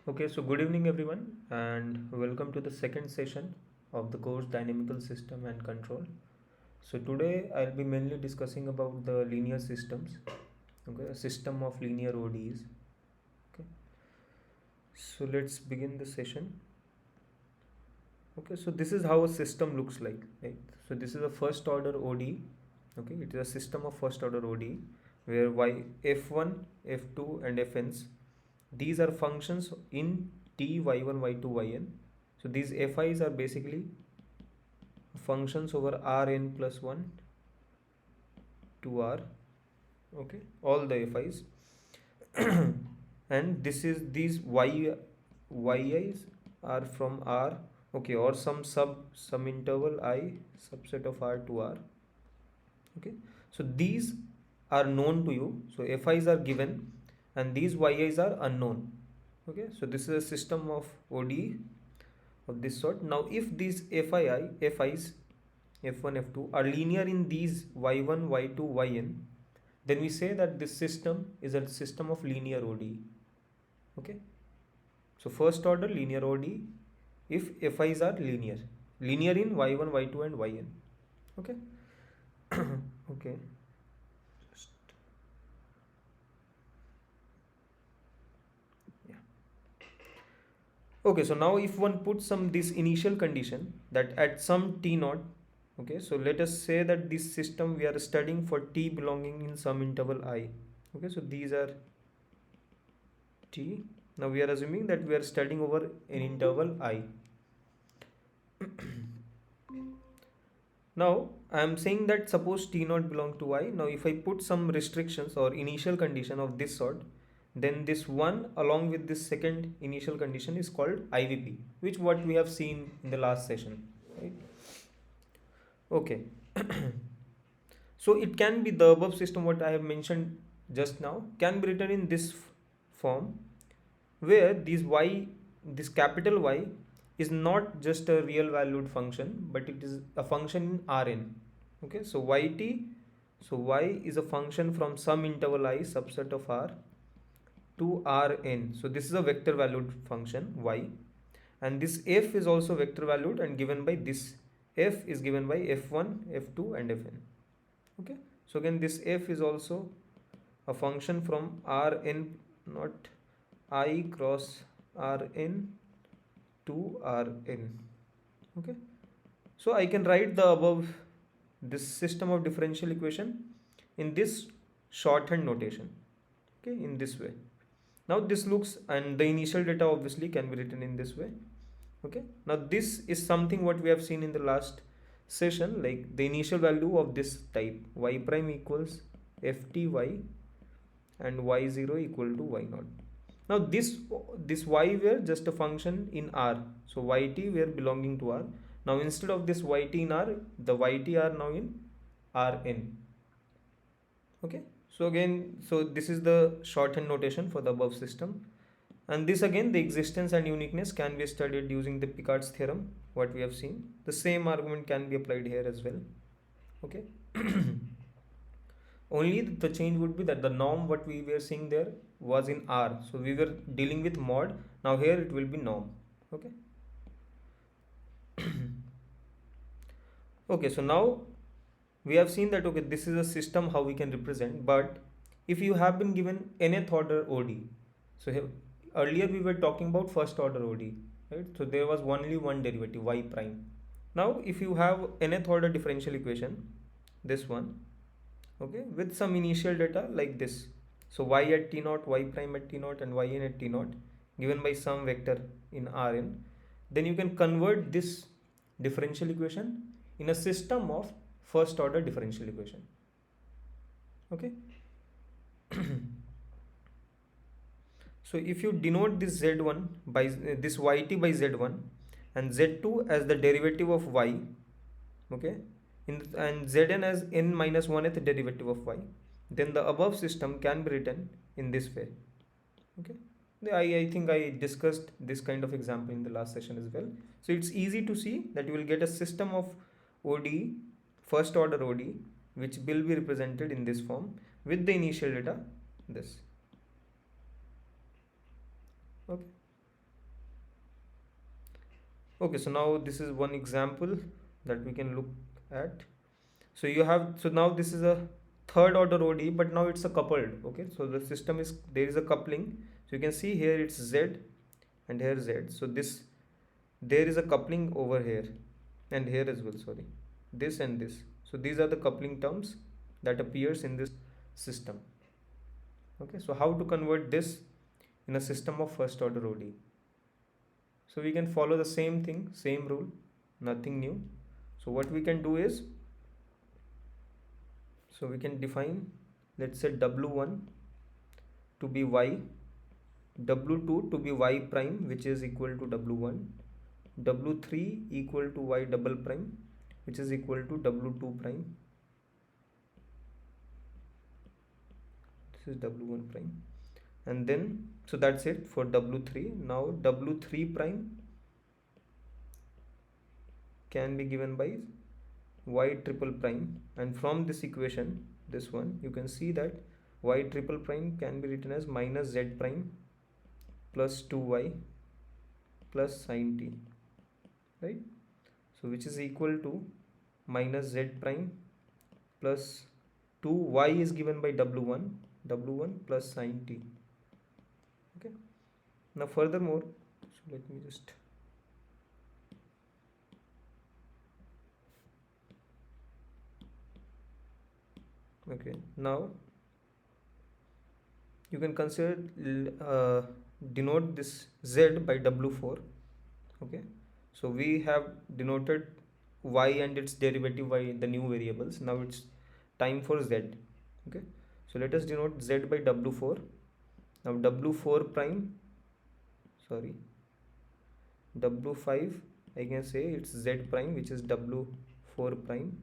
Okay, so good evening everyone and welcome to the second session of the course Dynamical System and Control. So today I'll be mainly discussing about the linear systems, okay, a system of linear ODEs. Okay, so let's begin the session. Okay, so this is how a system looks like, right? So this is a first order ODE. Okay, it is a system of first order ODE where f1, f2 and fn's, these are functions in t, y1, y2, yn. So these fi's are basically functions over rn plus 1 to r. Okay, all the fi's. And this is these yi's are from r, okay, or some interval I subset of r to r. Okay, so these are known to you, so fi's are given and these yi's are unknown. Okay, so this is a system of ODE of this sort. Now if these fi's f1 f2 are linear in these y1 y2 yn, then we say that this system is a system of linear ODE. Okay, so first order linear ODE if fi's are linear in y1 y2 and yn. Okay. Okay, yeah. Okay, so now if one puts some this initial condition that at some t naught, okay, so let us say that this system we are studying for t belonging in some interval I. Okay, so these are t. Now we are assuming that we are studying over an interval I. Now I am saying that suppose t naught belong to I. Now if I put some restrictions or initial condition of this sort, then this one along with this second initial condition is called IVP, which what we have seen in the last session, right? Okay. So it can be the above system what I have mentioned just now can be written in this form, where this capital Y is not just a real valued function, but it is a function in Rn. Okay, so y is a function from some interval I subset of R to Rn. So this is a vector valued function y, and this f is also vector valued and given by this f is given by f1, f2 and fn. Okay, so again this f is also a function from Rn, not I cross Rn to Rn. Okay, so I can write the above this system of differential equation in this shorthand notation, okay, in this way. Now this looks, and the initial data obviously can be written in this way. Okay, now this is something what we have seen in the last session, like the initial value of this type y prime equals fty and y0 equal to y0. Now this y were just a function in R, so yt were belonging to R. Now instead of this yt in R, the yt are now in Rn. Okay, so again, so this is the shorthand notation for the above system, and this again the existence and uniqueness can be studied using the Picard's theorem what we have seen. The same argument can be applied here as well. Okay. Only the change would be that the norm what we were seeing there was in R, so we were dealing with mod. Now here it will be norm. Okay. Okay, so now we have seen that, okay, this is a system how we can represent, but if you have been given nth order ODE, so here, earlier we were talking about first order ODE, right? So there was only one derivative y prime. Now if you have nth order differential equation, this one, okay, with some initial data like this, so y at t naught, y prime at t naught and yn at t naught given by some vector in Rn, then you can convert this differential equation in a system of first order differential equation. Okay. So if you denote this z1 by this yt by z1 and z2 as the derivative of y, okay, and zn as n minus 1th derivative of y, then the above system can be written in this way. Okay, I think I discussed this kind of example in the last session as well. So it's easy to see that you will get a system of ODE, first order ODE, which will be represented in this form with the initial data this. Okay, Okay, so now this is one example that we can look at. So you have, so now this is a third order ODE, but now it's a coupled. Okay, so the system is, there is a coupling. So you can see here it's Z and here Z. So this, there is a coupling over here and here as well, sorry, this and this. So these are the coupling terms that appears in this system. Okay, so how to convert this in a system of first order ODE? So we can follow the same thing, same rule, nothing new. So what we can do is, so we can define, let's say W1 to be Y, W2 to be Y prime, which is equal to W1, W3 equal to Y double prime, which is equal to W2 prime. This is W1 prime. And then, so that's it for W3. Now W3 prime can be given by Y triple prime, and from this equation, this one, you can see that Y triple prime can be written as minus Z prime plus 2Y plus sine t, right? So which is equal to minus Z prime plus 2Y is given by W1 plus sine t. Okay, now furthermore, so let me just, okay, now you can consider denote this Z by W4. Okay, so we have denoted Y and its derivative by the new variables. Now it's time for Z. Okay, so let us denote Z by W4. Now W4 prime, sorry, W5, I can say it's Z prime, which is W4 prime.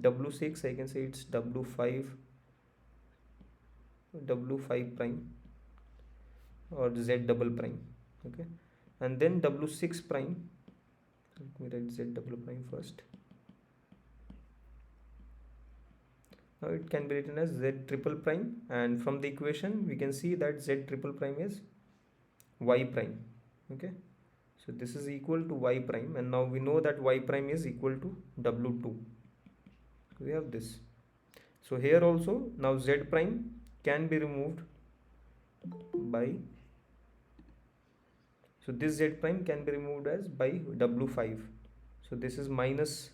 W6, I can say it's W5 prime or Z double prime. Okay, and then W6 prime, let me write Z double prime first. Now it can be written as Z triple prime, and from the equation we can see that Z triple prime is Y prime. Okay, so this is equal to Y prime, and now we know that Y prime is equal to W2. We have this. So here also, now Z prime can be removed by, so this Z prime can be removed as by W5. So this is minus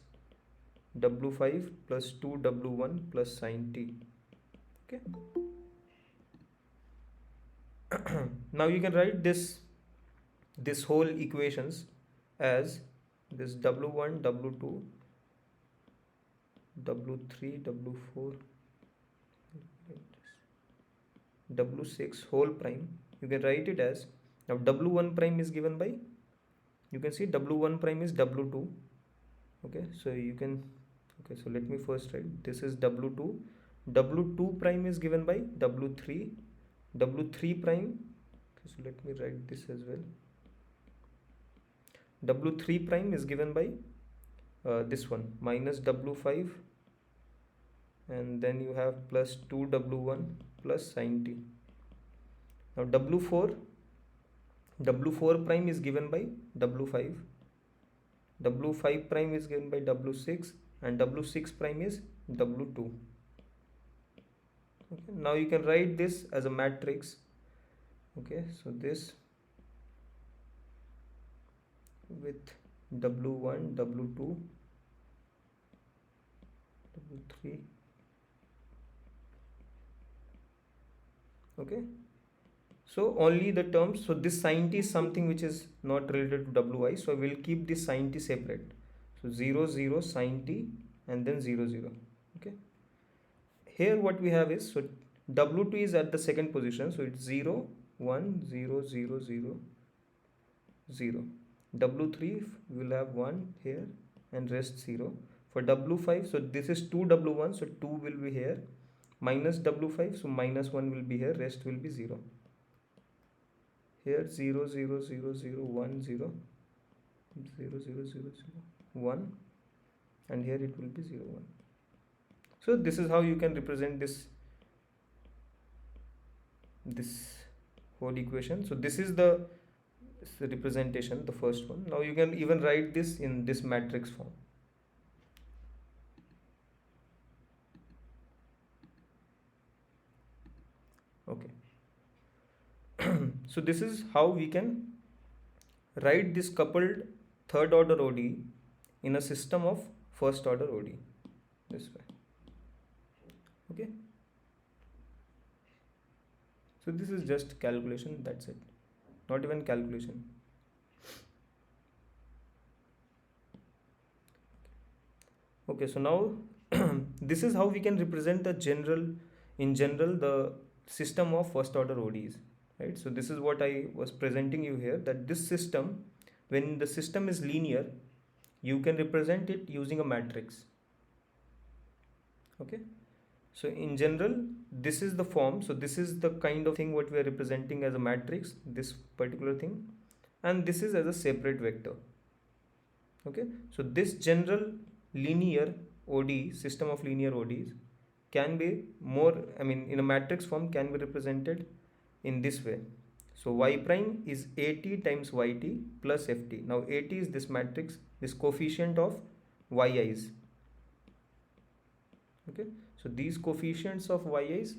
W5 plus 2W1 plus sine t. Okay. Now you can write this whole equations as this W1, W2, W3, W4, W6 whole prime. You can write it as, now W1 prime is given by, you can see W1 prime is W2. Okay, so you can, okay, so let me first write, this is W2. W2 prime is given by W3. W3 prime, okay, so let me write this as well. W3 prime is given by this one, minus W5, and then you have plus 2W1 plus sine t. Now W4 prime is given by W5, W5 prime is given by W6, and W6 prime is W2. Okay, now you can write this as a matrix. Okay, so this with W1, W2, W3. Okay, so only the terms, so this sine t is something which is not related to Wi, so I will keep this sine t separate. So 0, 0 sine t and then 0, 0. Okay, here what we have is, so W2 is at the second position, so it's 0, 1, 0, 0, 0, 0. W3 will have 1 here and rest 0. For W5, so this is 2W1, so 2 will be here, minus W5, so minus 1 will be here, rest will be 0. Here 0, 0, 0, 0, 1, 0, 0, 0, 0, 0, 1, and here it will be 0, 1. So this is how you can represent this whole equation. So this is the this representation, the first one. Now you can even write this in this matrix form. Okay. So this is how we can write this coupled third order ODE in a system of first order ODE this way. Okay. So this is just calculation, that's it. Not even calculation. Okay, so now this is how we can represent in general, the system of first order ODEs, right? So this is what I was presenting you here, that this system, when the system is linear, you can represent it using a matrix. Okay, so in general, this is the form. So this is the kind of thing what we are representing as a matrix, this particular thing, and this is as a separate vector. Okay, so this general linear ODE, system of linear ODEs, can be more, I mean, in a matrix form can be represented in this way. So y prime is AT times YT plus FT. Now AT is this matrix, this coefficient of yi's. Okay, so these coefficients of yi's,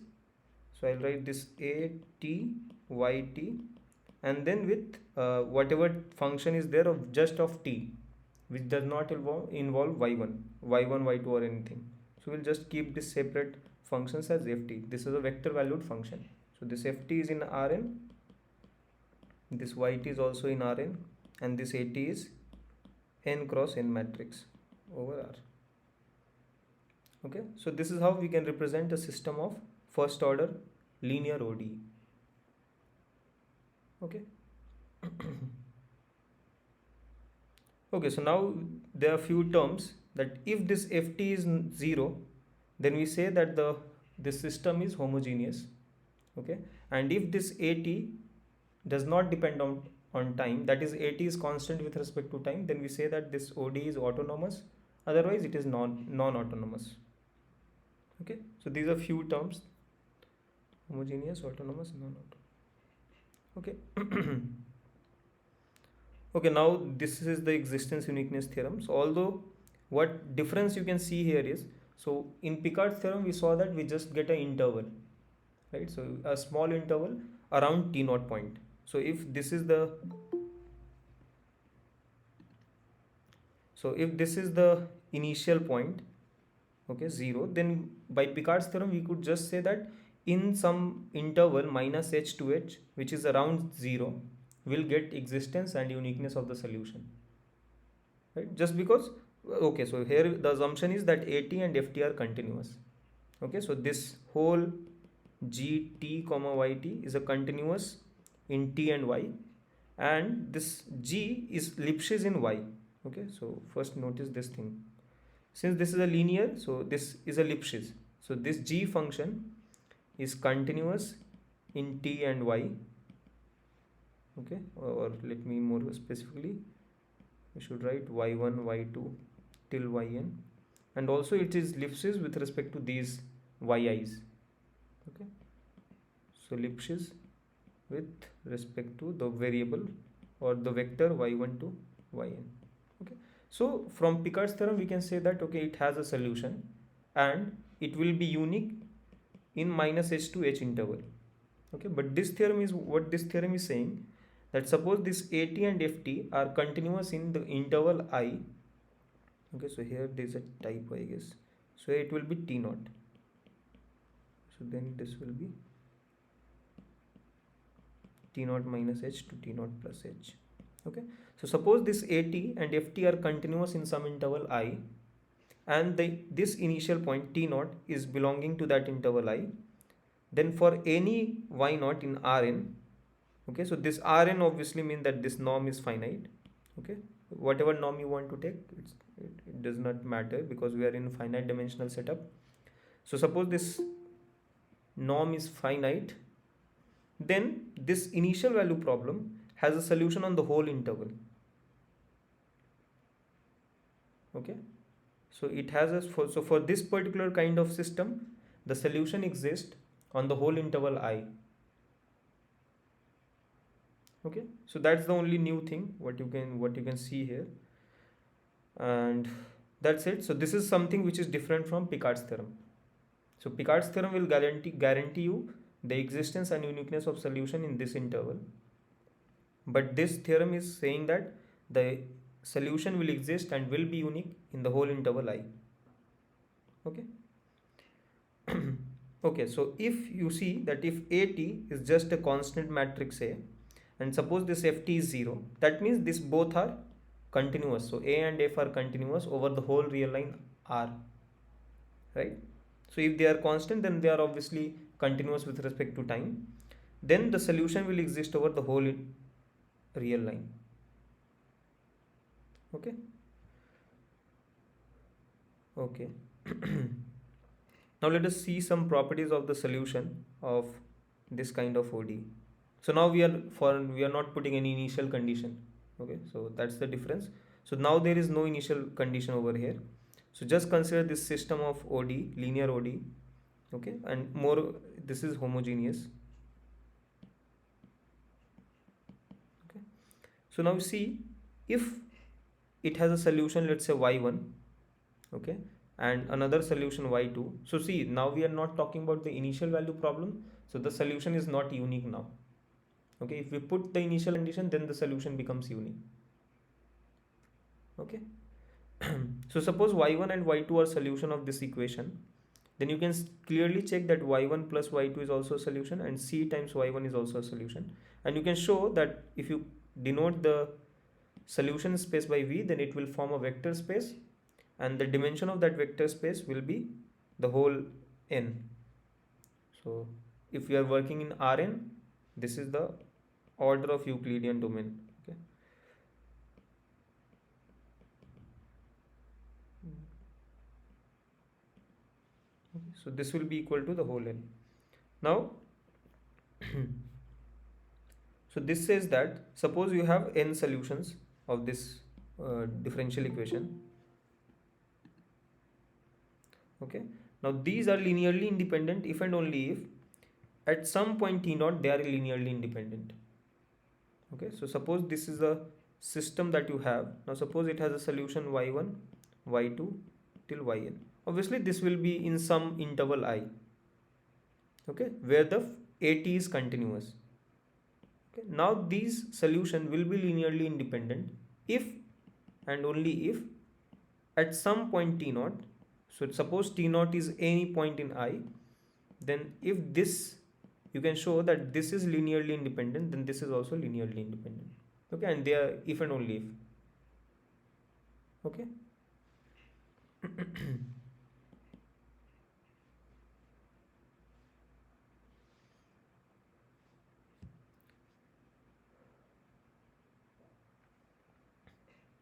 so I'll write this AT YT, and then with whatever function is there of just of t, which does not involve y1, y2 or anything. So we'll just keep this separate functions as ft. This is a vector valued function. So this ft is in Rn, this yt is also in Rn, and this at is n cross n matrix over R. Okay, so this is how we can represent a system of first order linear ODE. Okay. Okay, so now there are few terms that if this ft is 0, then we say that this system is homogeneous. Okay, and if this at does not depend on time, that is at is constant with respect to time, then we say that this ODE is autonomous, otherwise it is non-autonomous. Okay, so these are few terms: homogeneous, autonomous, non-autonomous. Okay. Okay, now this is the existence uniqueness theorem. So although what difference you can see here is, so in Picard's theorem we saw that we just get an interval, right? So a small interval around t naught point. So if this is the initial point, okay, 0, then by Picard's theorem we could just say that in some interval minus h to h, which is around 0, will get existence and uniqueness of the solution, right? Just because, okay, so here the assumption is that at and ft are continuous. Okay, so this whole gt comma yt is a continuous in t and y, and this g is Lipschitz in y. Okay, so first notice this thing, since this is a linear, so this is a Lipschitz, so this g function is continuous in t and y. Okay, or let me more specifically, we should write y1 y2 till yn, and also it is Lipschitz with respect to these yi's. Okay, so Lipschitz with respect to the variable or the vector y1 to yn. Okay, so from Picard's theorem we can say that, okay, it has a solution and it will be unique in minus h to h interval. Okay, but this theorem is what this theorem is saying, that suppose this at and ft are continuous in the interval I. Okay, so here there is a typo, I guess, so it will be t naught, so then this will be t naught minus h to t naught plus h. Okay, so suppose this at and ft are continuous in some interval I, and this initial point t naught is belonging to that interval I, then for any y naught in Rn, okay, so this Rn obviously means that this norm is finite. Okay, whatever norm you want to take, it does not matter because we are in finite dimensional setup. So suppose this norm is finite, then this initial value problem has a solution on the whole interval. Okay, so it has a so for this particular kind of system, the solution exists on the whole interval I. Okay, so that's the only new thing what you can see here, and that's it. So this is something which is different from Picard's theorem. So Picard's theorem will guarantee you the existence and uniqueness of solution in this interval, but this theorem is saying that the solution will exist and will be unique in the whole interval I. Okay. Okay, so if you see that if AT is just a constant matrix A, and suppose this FT is 0, that means this both are continuous. So A and F are continuous over the whole real line R, right? So if they are constant, then they are obviously continuous with respect to time. Then the solution will exist over the whole real line. Okay. Okay. Now let us see some properties of the solution of this kind of ODE. So now we are not putting any initial condition. Okay, so that's the difference. So now there is no initial condition over here. So just consider this system of ODE, linear ODE. Okay, and more, this is homogeneous. Okay, so now see, if it has a solution, let's say y1, okay, and another solution y2. So see, now we are not talking about the initial value problem, so the solution is not unique now. Okay, if we put the initial condition, then the solution becomes unique. Okay. So suppose y1 and y2 are solution of this equation, then you can clearly check that y1 plus y2 is also a solution, and c times y1 is also a solution, and you can show that if you denote the solution space by v, then it will form a vector space, and the dimension of that vector space will be the whole n. So if we are working in Rn, this is the order of Euclidean domain. Okay. So this will be equal to the whole n. Now so this says that suppose you have n solutions of this differential equation. Okay, now these are linearly independent if and only if at some point t naught they are linearly independent. Okay, so suppose this is the system that you have. Now suppose it has a solution y1, y2 till yn. Obviously this will be in some interval I, okay, where the AT is continuous. Okay, now these solution will be linearly independent if and only if at some point t naught, so suppose t naught is any point in I, then if this, you can show that this is linearly independent, then this is also linearly independent. Okay, and they are if and only if. Okay.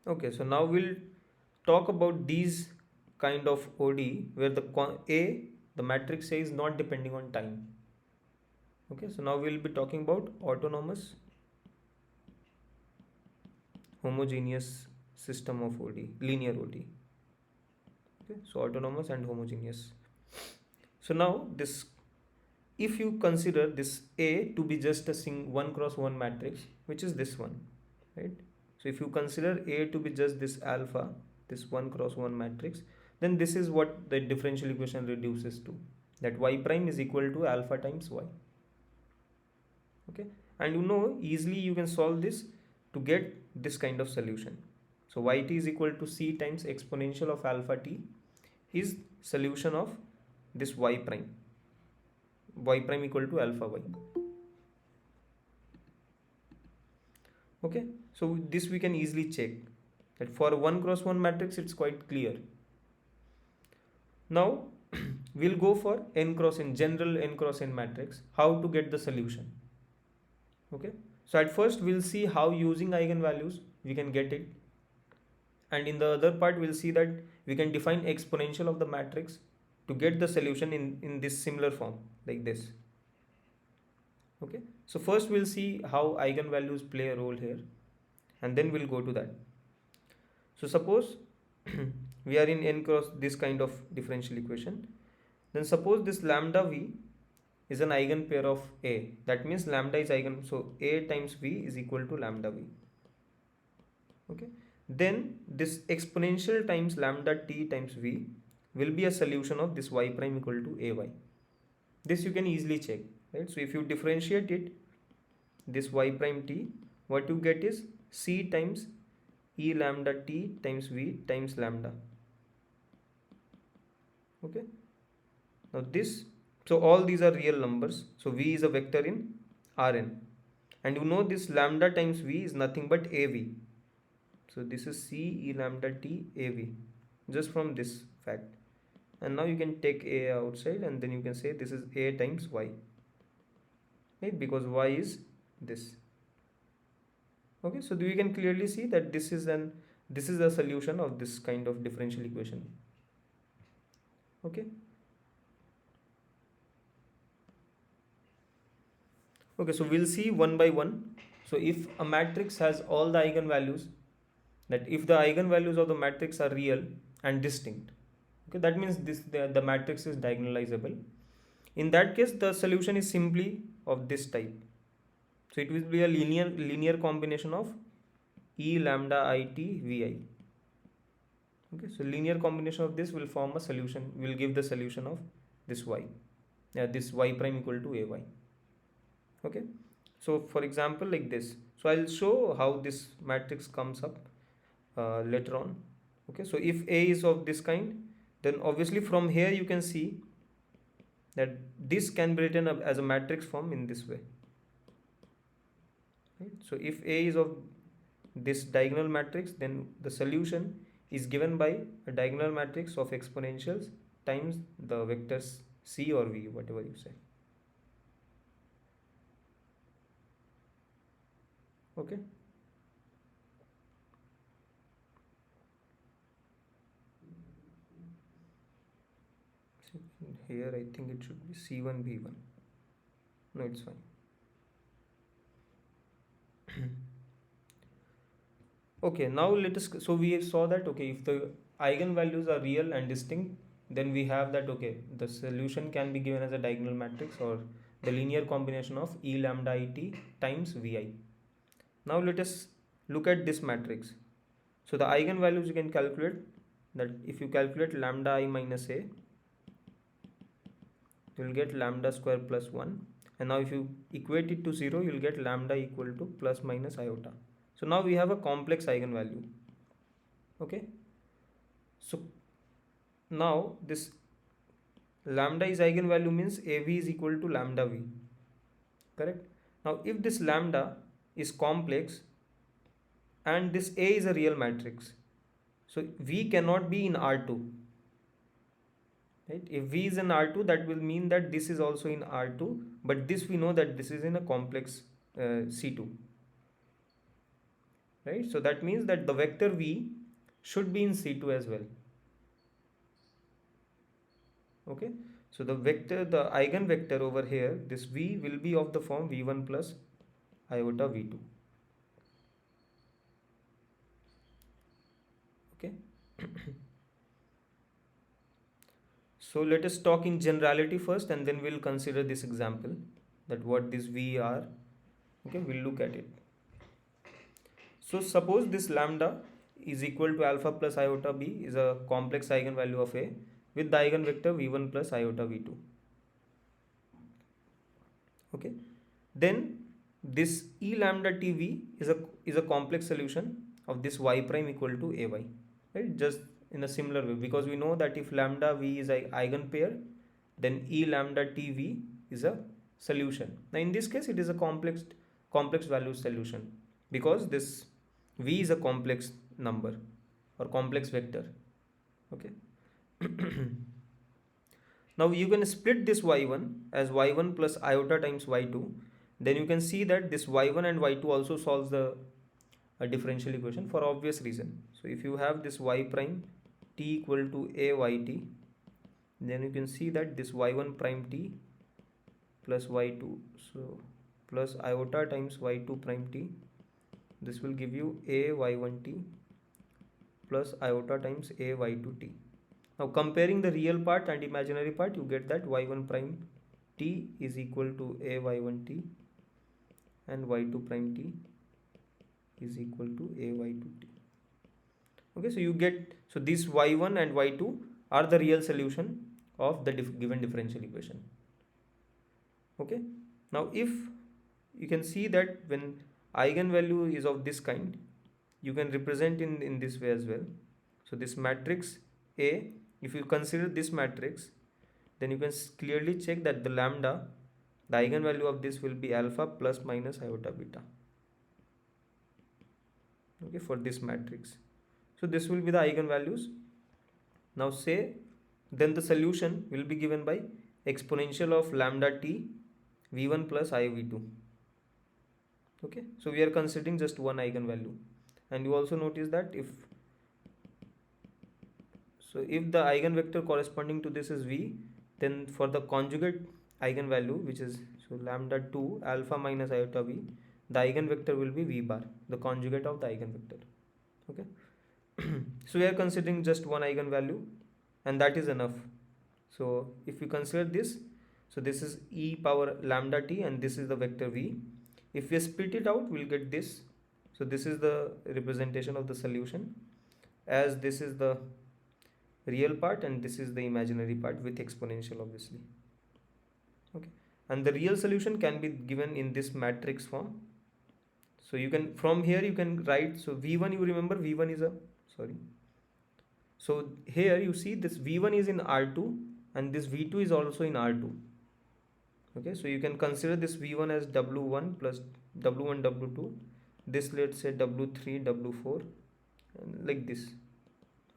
Okay, so now we'll talk about these kind of ODE where the matrix A is not depending on time. Okay, so now we'll be talking about autonomous homogeneous system of ODE, linear ODE. Okay, so autonomous and homogeneous. So now this, if you consider this A to be just a 1 cross 1 matrix, which is this one, right? So if you consider A to be just this alpha, this 1 cross 1 matrix, then this is what the differential equation reduces to, that y prime is equal to alpha times y. Okay, and you know easily you can solve this to get this kind of solution. So yt is equal to c times exponential of alpha t is solution of this y prime equal to alpha y. Okay, so this we can easily check that for 1 cross 1 matrix it's quite clear. Now we'll go for n cross n, general n cross n matrix, how to get the solution. Okay, so at first we'll see how using eigenvalues we can get it, and in the other part we'll see that we can define exponential of the matrix to get the solution in this similar form like this. Okay, so first we'll see how eigenvalues play a role here, and then we'll go to that. So suppose we are in n cross this kind of differential equation, then suppose this lambda v is an eigenpair of A. That means lambda is eigen, so A times V is equal to lambda V. Okay, then this exponential times lambda t times V will be a solution of this y prime equal to ay. This you can easily check, right? So if you differentiate it, this y prime t, what you get is c times e lambda t times V times lambda. Okay, now this, so all these are real numbers, so V is a vector in Rn, and you know this lambda times V is nothing but AV. So this is c e lambda t AV, just from this fact. And now you can take A outside, and then you can say this is A times Y, right? Because Y is this. Okay, so you can clearly see that this is a solution of this kind of differential equation. Okay. Okay, so we'll see one by one. So if a matrix has all the eigenvalues, that if the eigenvalues of the matrix are real and distinct, okay, that means the matrix is diagonalizable. In that case, the solution is simply of this type. So it will be a linear combination of E lambda I t Vi. Okay, so linear combination of this will form a solution, will give the solution of this y, this y prime equal to Ay. Okay, so for example like this, so I'll show how this matrix comes up later on. Okay, so if A is of this kind, then obviously from here you can see that this can be written as a matrix form in this way, right? So if A is of this diagonal matrix, then the solution is given by a diagonal matrix of exponentials times the vectors C or V, whatever you say. Okay, here I think it should be C1 V1. No, it's fine. Okay, now let us, so we saw that, okay, if the eigenvalues are real and distinct, then we have that, okay, the solution can be given as a diagonal matrix or the linear combination of E lambda I t times Vi. Now let us look at this matrix. So the eigenvalues you can calculate, that if you calculate lambda I minus A, you will get lambda square plus 1, and now if you equate it to 0, you will get lambda equal to plus minus iota. So now we have a complex eigenvalue. Okay, so now this lambda is eigenvalue means AV is equal to lambda V, correct? Now if this lambda is complex and this A is a real matrix, so V cannot be in R2, right? If V is in R2, that will mean that this is also in R2, but this we know that this is in a complex C2, right? So that means that the vector V should be in C2 as well. Okay, so the vector, the eigenvector over here, this V will be of the form V1 plus iota V2. Okay. So let us talk in generality first, and then we'll consider this example, that what this V are. Okay, we'll look at it. So suppose this lambda is equal to alpha plus iota B is a complex eigenvalue of A with the eigenvector V1 plus iota V2. Okay, then this E lambda TV is a complex solution of this y prime equal to Ay, right? Just in a similar way, because we know that if lambda V is an eigenpair, then E lambda TV is a solution. Now in this case it is a complex value solution, because this V is a complex number or complex vector. Okay. Now you can split this y1 as y1 plus iota times y2. Then you can see that this y1 and y2 also solves the differential equation for obvious reason. So if you have this y prime t equal to ayt, then you can see that this y1 prime t plus y2, so plus iota times y2 prime t, this will give you a y1t plus iota times a y2t. Now comparing the real part and imaginary part, you get that y1 prime t is equal to a y1 t and y2 prime t is equal to a y2 t. Okay, so you get, so this y1 and y2 are the real solution of the given differential equation. Okay, now if you can see that when eigenvalue is of this kind, you can represent in this way as well. So this matrix A, if you consider this matrix, then you can clearly check that the lambda, the eigenvalue of this will be alpha plus minus iota beta. Okay, for this matrix. So this will be the eigenvalues. Now say, then the solution will be given by exponential of lambda t v1 plus I v2. Okay, so we are considering just one eigenvalue, and you also notice that if the eigenvector corresponding to this is v, then for the conjugate eigenvalue, which is so lambda 2 alpha minus iota v, the eigenvector will be v bar, the conjugate of the eigenvector. Okay. So we are considering just one eigenvalue, and that is enough. So if we consider this, so this is e power lambda t and this is the vector v. If we split it out, we'll get this. So this is the representation of the solution, as this is the real part and this is the imaginary part with exponential, obviously. Okay, and the real solution can be given in this matrix form. So you can, from here you can write, so v1, you remember v1 is a, sorry, so here you see this v1 is in R2 and this v2 is also in R2. Okay, so you can consider this v1 as w1 plus w1 w2, this let's say w3 w4, and like this.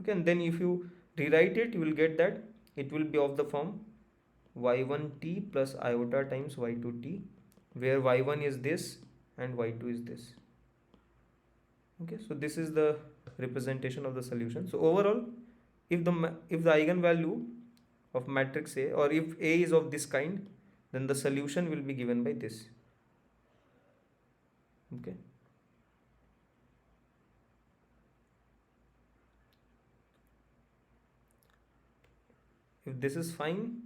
Okay, and then if you rewrite it, you will get that it will be of the form y1t plus iota times y2t, where y1 is this and y2 is this. Okay, so this is the representation of the solution. So overall, if the eigenvalue of matrix A, or if A is of this kind, then the solution will be given by this. Okay. If this is fine,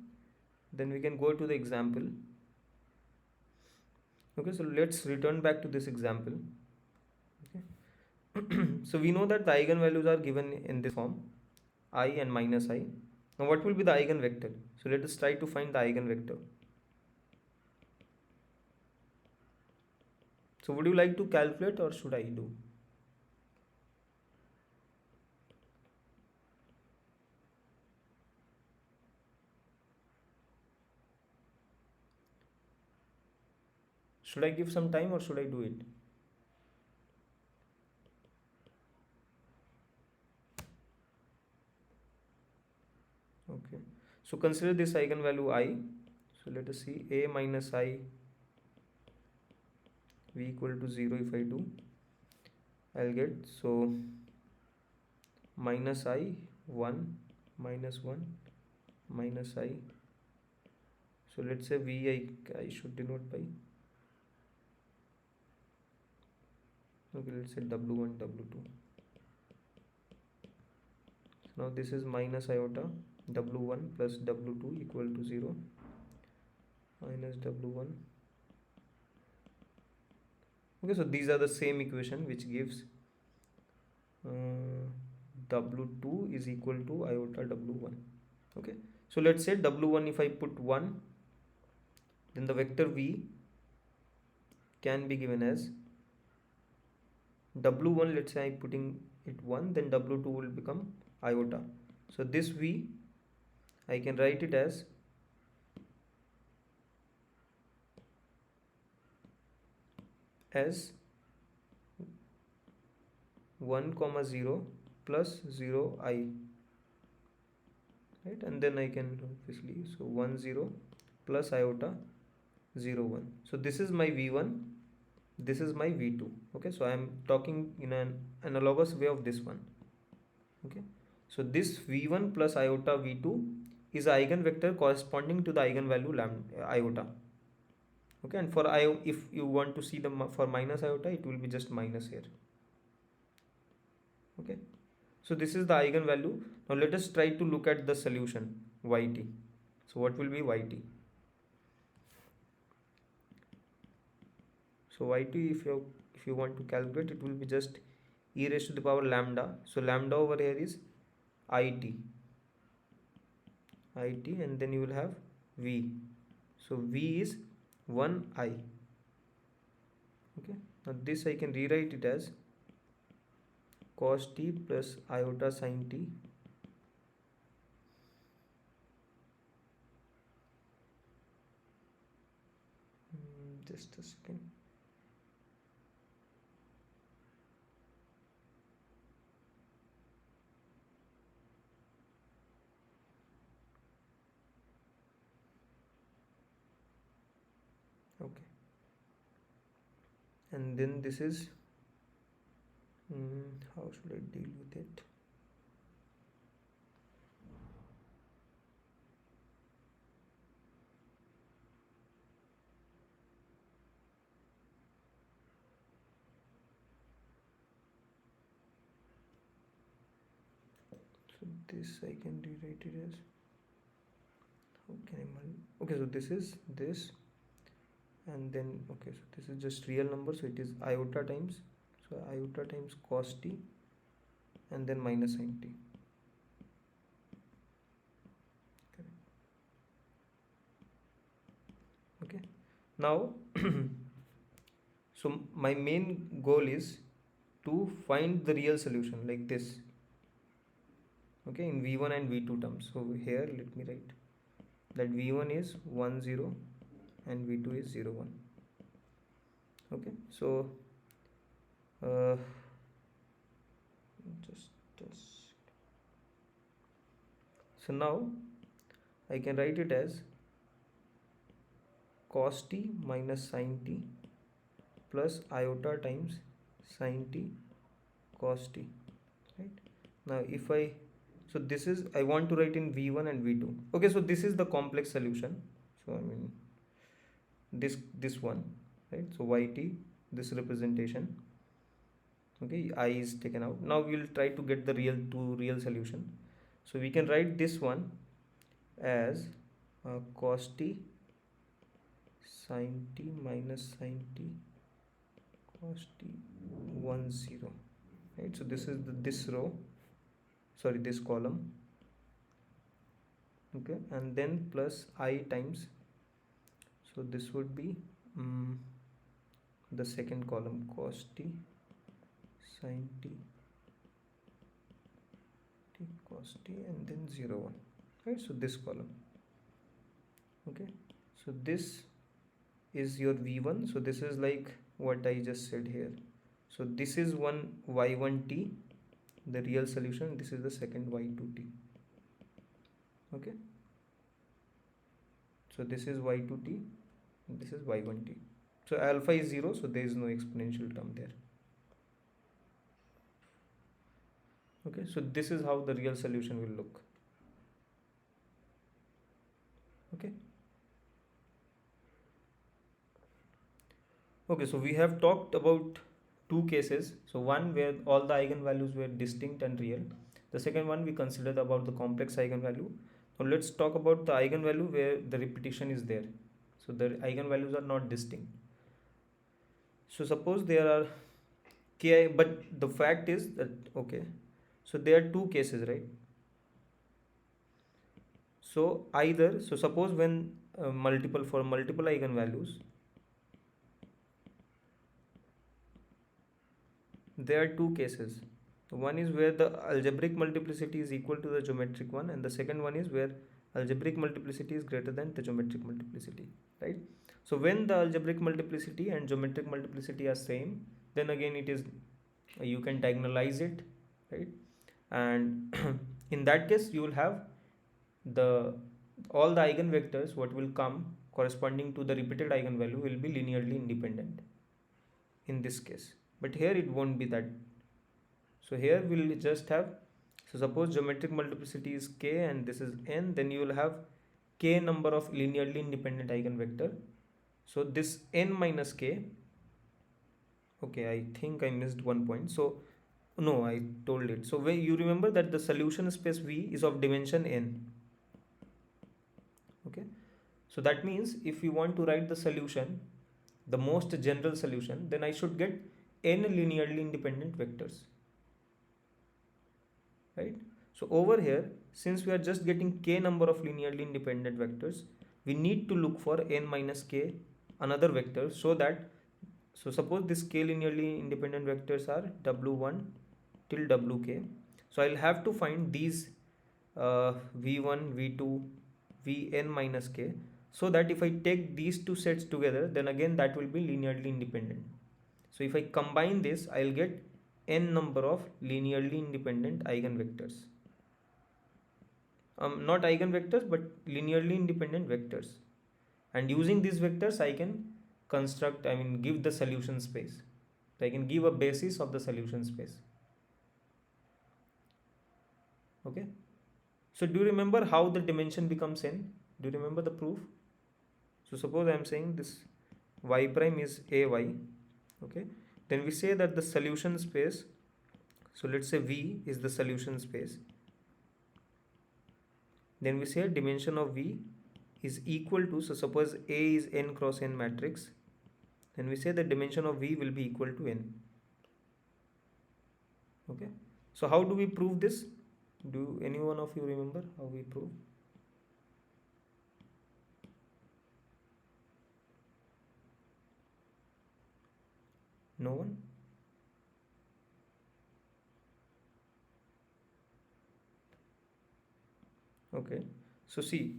then we can go to the example. Okay, so let's return back to this example. Okay. So we know that the eigenvalues are given in this form, I and minus I. Now what will be the eigenvector? So let us try to find the eigenvector. So would you like to calculate or should I do? Should I give some time or should I do it? Okay, so consider this eigenvalue I. So let us see, a minus I v equal to 0. If I do, I'll get, so minus I 1 minus 1 minus I. So let's say v I should denote by, okay, let's say w1 w2. Now this is minus iota w1 plus w2 equal to 0 minus w1. Okay, so these are the same equation which gives w2 is equal to iota w1. Okay, so let's say w1, if I put 1, then the vector v can be given as w1, let's say I'm putting it 1, then w2 will become iota. So this v, I can write it as as 1 comma 0 plus 0 I, right? And then I can obviously, so 1 0 plus iota 0 1. So this is my v1, this is my v2. Okay, so I am talking in an analogous way of this one. Okay, so this v1 plus iota v2 is eigenvector corresponding to the eigenvalue lambda iota. Okay, and for I, if you want to see the for minus iota, it will be just minus here. Okay, so this is the eigenvalue. Now let us try to look at the solution yt. So what will be yt? So y2, if you want to calculate, it will be just e raised to the power lambda. So lambda over here is it, and then you will have v. So v is 1i. Okay, now this I can rewrite it as cos t plus iota sin t just a second. Okay, and then this is how should I deal with it? So this I can rewrite it as, how can I okay, so this is this, and then okay, so this is just real number, so it is iota times, so iota times cos t and then minus sin t. Okay, now so my main goal is to find the real solution like this, okay, in v1 and v2 terms. So here let me write that v1 is 1 0 and v2 is 0 1. Okay, so so now I can write it as cos t minus sin t plus iota times sin t cos t, right? Now if I, so this is, I want to write in v1 and v2. Okay, so this is the complex solution. So I mean this one, right? So yt, this representation, okay, I is taken out. Now we will try to get the real solution. So we can write this one as cos t sin t minus sin t cos t 1 0, right? So this is this row, sorry, this column, okay, and then plus I times, so this would be the second column, cos t sin t cos t and then 0 1, right? So this column, okay, so this is your v1. So this is like what I just said here. So this is one y1t, the real solution. This is the second y2t. Okay, so this is y2t and this is y1t. So alpha is 0, so there is no exponential term there. Okay, so this is how the real solution will look. Okay. Okay, so we have talked about two cases. So one where all the eigenvalues were distinct and real. The second one we considered about the complex eigenvalue. Now let's talk about the eigenvalue where the repetition is there. So the eigenvalues are not distinct. So suppose there are ki, but the fact is that, okay, so there are two cases, right? So either, so suppose when multiple eigenvalues, there are two cases. One is where the algebraic multiplicity is equal to the geometric one, and the second one is where algebraic multiplicity is greater than the geometric multiplicity, right? So when the algebraic multiplicity and geometric multiplicity are same, then again it is, you can diagonalize it, right? And in that case you will have the all the eigenvectors what will come corresponding to the repeated eigenvalue will be linearly independent in this case. But here it won't be that. So here we'll just have, so suppose geometric multiplicity is k and this is n, then you will have k number of linearly independent eigenvector. So this n minus k, okay, I think I missed one point. So no, I told it. So when you remember that the solution space V is of dimension n. Okay, so that means if we want to write the solution the most general solution, then I should get n linearly independent vectors, right? So over here, since we are just getting k number of linearly independent vectors, we need to look for n minus k another vector, so that, so suppose this k linearly independent vectors are w1 till wk. So I'll have to find these v1, v2, vn minus k, so that if I take these two sets together, then again that will be linearly independent. So if I combine this, I'll get n number of linearly independent eigenvectors. Not eigenvectors, but linearly independent vectors. And using these vectors, I can construct, give the solution space. I can give a basis of the solution space. Okay. So do you remember how the dimension becomes n? Do you remember the proof? So suppose I am saying this y prime is ay. Okay. Then we say that the solution space, so let's say V is the solution space. Then we say dimension of V is equal to, so suppose A is n cross n matrix, then we say the dimension of V will be equal to n. Okay. So how do we prove this? Do any one of you remember how we prove? No one? Okay. So see,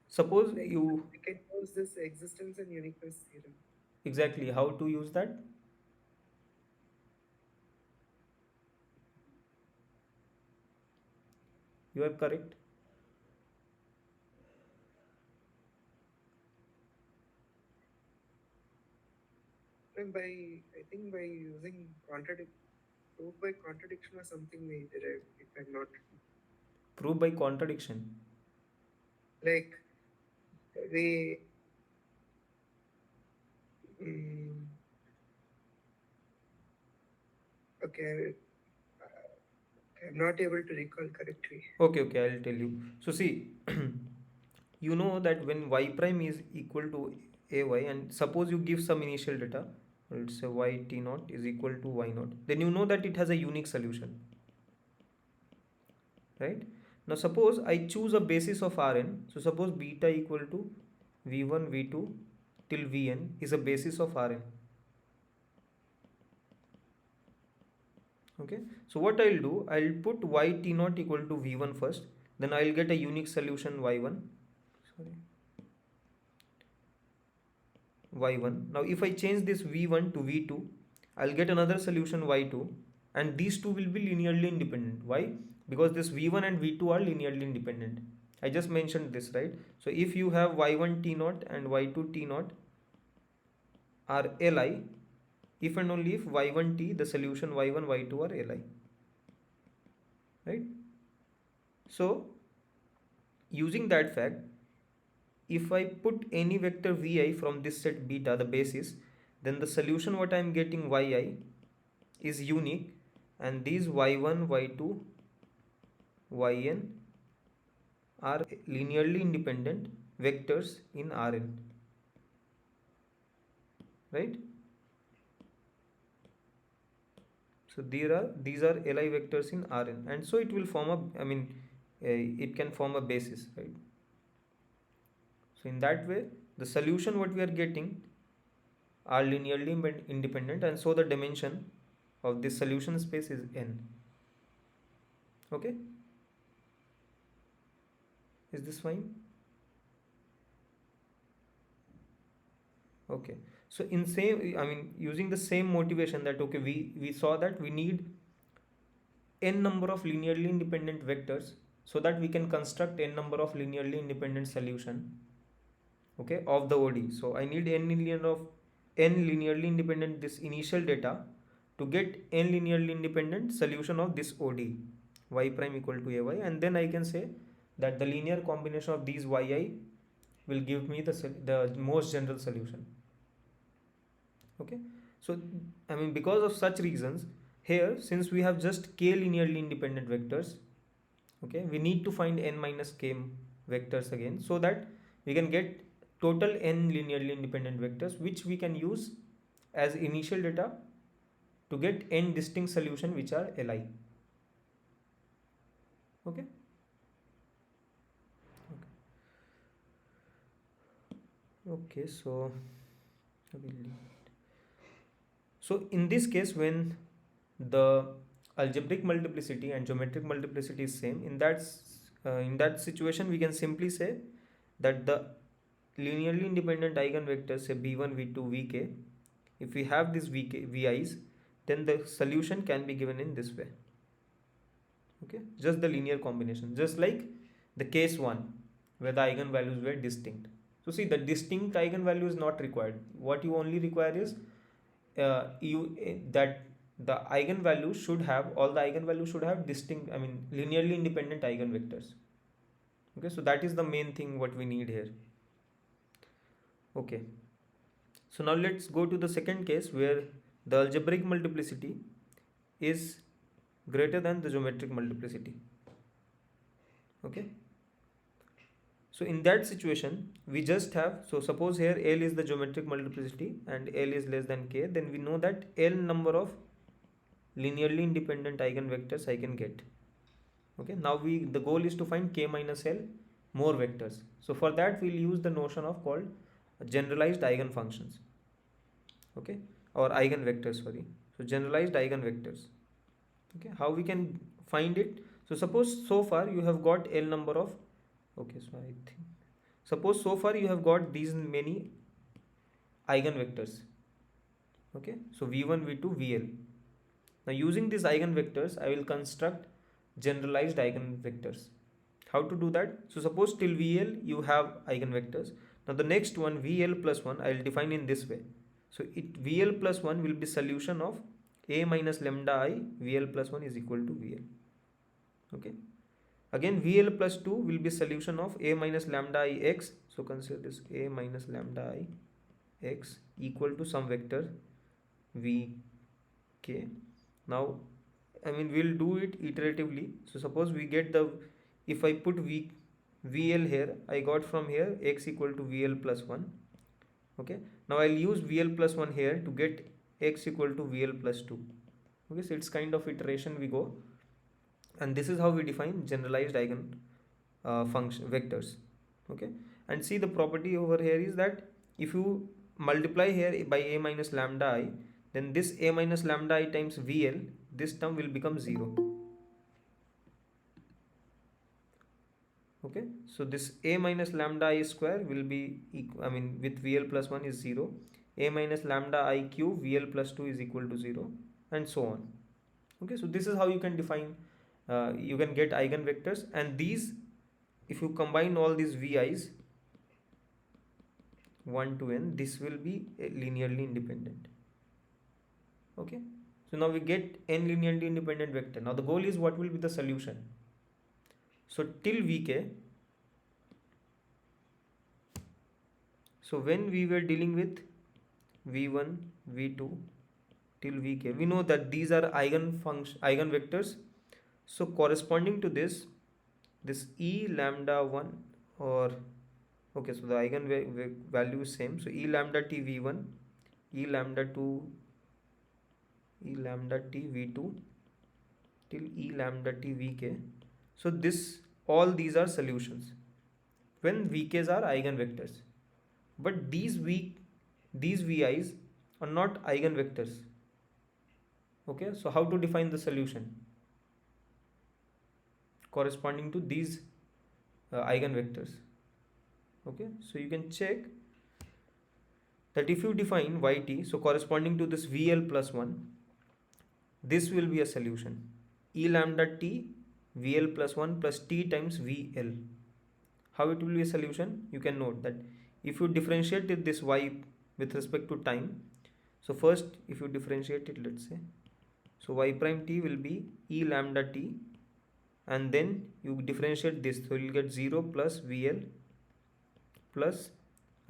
suppose you... We can use this existence and uniqueness theorem. Exactly. How to use that? You are correct. And I think by using proof by contradiction or something we derived, if I'm not... Prove by contradiction. Like, we... okay, I'm not able to recall correctly. Okay, I'll tell you. So see, you know that when y prime is equal to ay, and suppose you give some initial data, let's say y t naught is equal to y naught, then you know that it has a unique solution, right? Now suppose I choose a basis of Rn, so suppose beta equal to v1, v2 till vn is a basis of Rn. Okay, so what I'll do, I'll put y t naught equal to v1 first, then I'll get a unique solution y1. y1. Now if I change this v1 to v2, I'll get another solution y2, and these two will be linearly independent. Why? Because this v1 and v2 are linearly independent. I just mentioned this, right? So if you have y1 t naught and y2 t naught are li, if and only if y1 t, the solution y1 y2 are li, right? So using that fact, if I put any vector vi from this set beta, the basis, then the solution what I am getting yi is unique, and these y1, y2, yn are linearly independent vectors in Rn, right? So these are li vectors in Rn, and so it will form a, it can form a basis, right? So in that way, the solution what we are getting are linearly independent, and so the dimension of this solution space is n. Okay? Is this fine? Okay. So in using the same motivation that okay, we saw that we need n number of linearly independent vectors so that we can construct n number of linearly independent solution, okay, of the ODE. So I need n linearly independent this initial data to get n linearly independent solution of this ODE y prime equal to ay, and then I can say that the linear combination of these yi will give me the most general solution. Okay, so because of such reasons, here since we have just k linearly independent vectors, okay, we need to find n minus k vectors again, so that we can get total n linearly independent vectors which we can use as initial data to get n distinct solution which are Li. Okay. Okay, so in this case, when the algebraic multiplicity and geometric multiplicity is same, in that situation we can simply say that the linearly independent eigenvectors, say v1, v2, vk, if we have these vi's, then the solution can be given in this way. Okay, just the linear combination, just like the case 1 where the eigenvalues were distinct. So see, the distinct eigenvalue is not required. What you only require is that the eigenvalue should have, all the eigenvalues should have distinct, I mean linearly independent eigenvectors. Okay, so that is the main thing what we need here. Okay, so now let's go to the second case where the algebraic multiplicity is greater than the geometric multiplicity. Okay, so in that situation we just have, so suppose here L is the geometric multiplicity and L is less than K, then we know that L number of linearly independent eigenvectors I can get. Okay, now the goal is to find K minus L more vectors. So for that we'll use the notion of called generalized eigenfunctions. Okay, or eigenvectors, sorry. So generalized eigenvectors. Okay, how we can find it? So suppose so far you have got L number of, okay, so I think, suppose so far you have got these many eigenvectors. Okay, so v1, v2, vl. Now using these eigenvectors I will construct generalized eigenvectors. How to do that? So suppose till vl you have eigenvectors. Now the next one, vl plus 1, I will define in this way. So vl plus 1 will be solution of a minus lambda I, vl plus 1 is equal to vl. Okay, again vl plus 2 will be solution of a minus lambda I x. So consider this a minus lambda I x equal to some vector vk. Now I mean we'll do it iteratively. So suppose we get the, if I put vl here, I got from here x equal to vl plus 1. Okay, now I'll use vl plus 1 here to get x equal to vl plus 2. Okay, so it's kind of iteration we go, and this is how we define generalized eigen function vectors. Okay, and see the property over here is that if you multiply here by a minus lambda I, then this a minus lambda I times vl, this term will become 0. Okay, so this a minus lambda I square will be equal, I mean with vl plus 1 is 0, a minus lambda I cube vl plus 2 is equal to 0, and so on. Okay, so this is how you can define, you can get eigenvectors, and these, if you combine all these vi's 1 to n, this will be linearly independent. Okay, so now we get n linearly independent vector. Now the goal is what will be the solution. So till vk, so when we were dealing with v1, v2 till vk, we know that these are eigenvectors. So corresponding to this e lambda 1, or okay, so the value is same. So e lambda t v1, e lambda 2, e lambda t v2 till e lambda t vk. So all these are solutions when vk's are eigenvectors, but these vi's are not eigenvectors. Okay, so how to define the solution corresponding to these eigenvectors? Okay, so you can check that if you define yt, so corresponding to this vl plus 1, this will be a solution, e lambda t vl plus 1 plus t times vl. How it will be a solution? You can note that if you differentiate this y with respect to time, so first if you differentiate it, let's say, so y prime t will be e lambda t, and then you differentiate this, so you'll get 0 plus vl plus,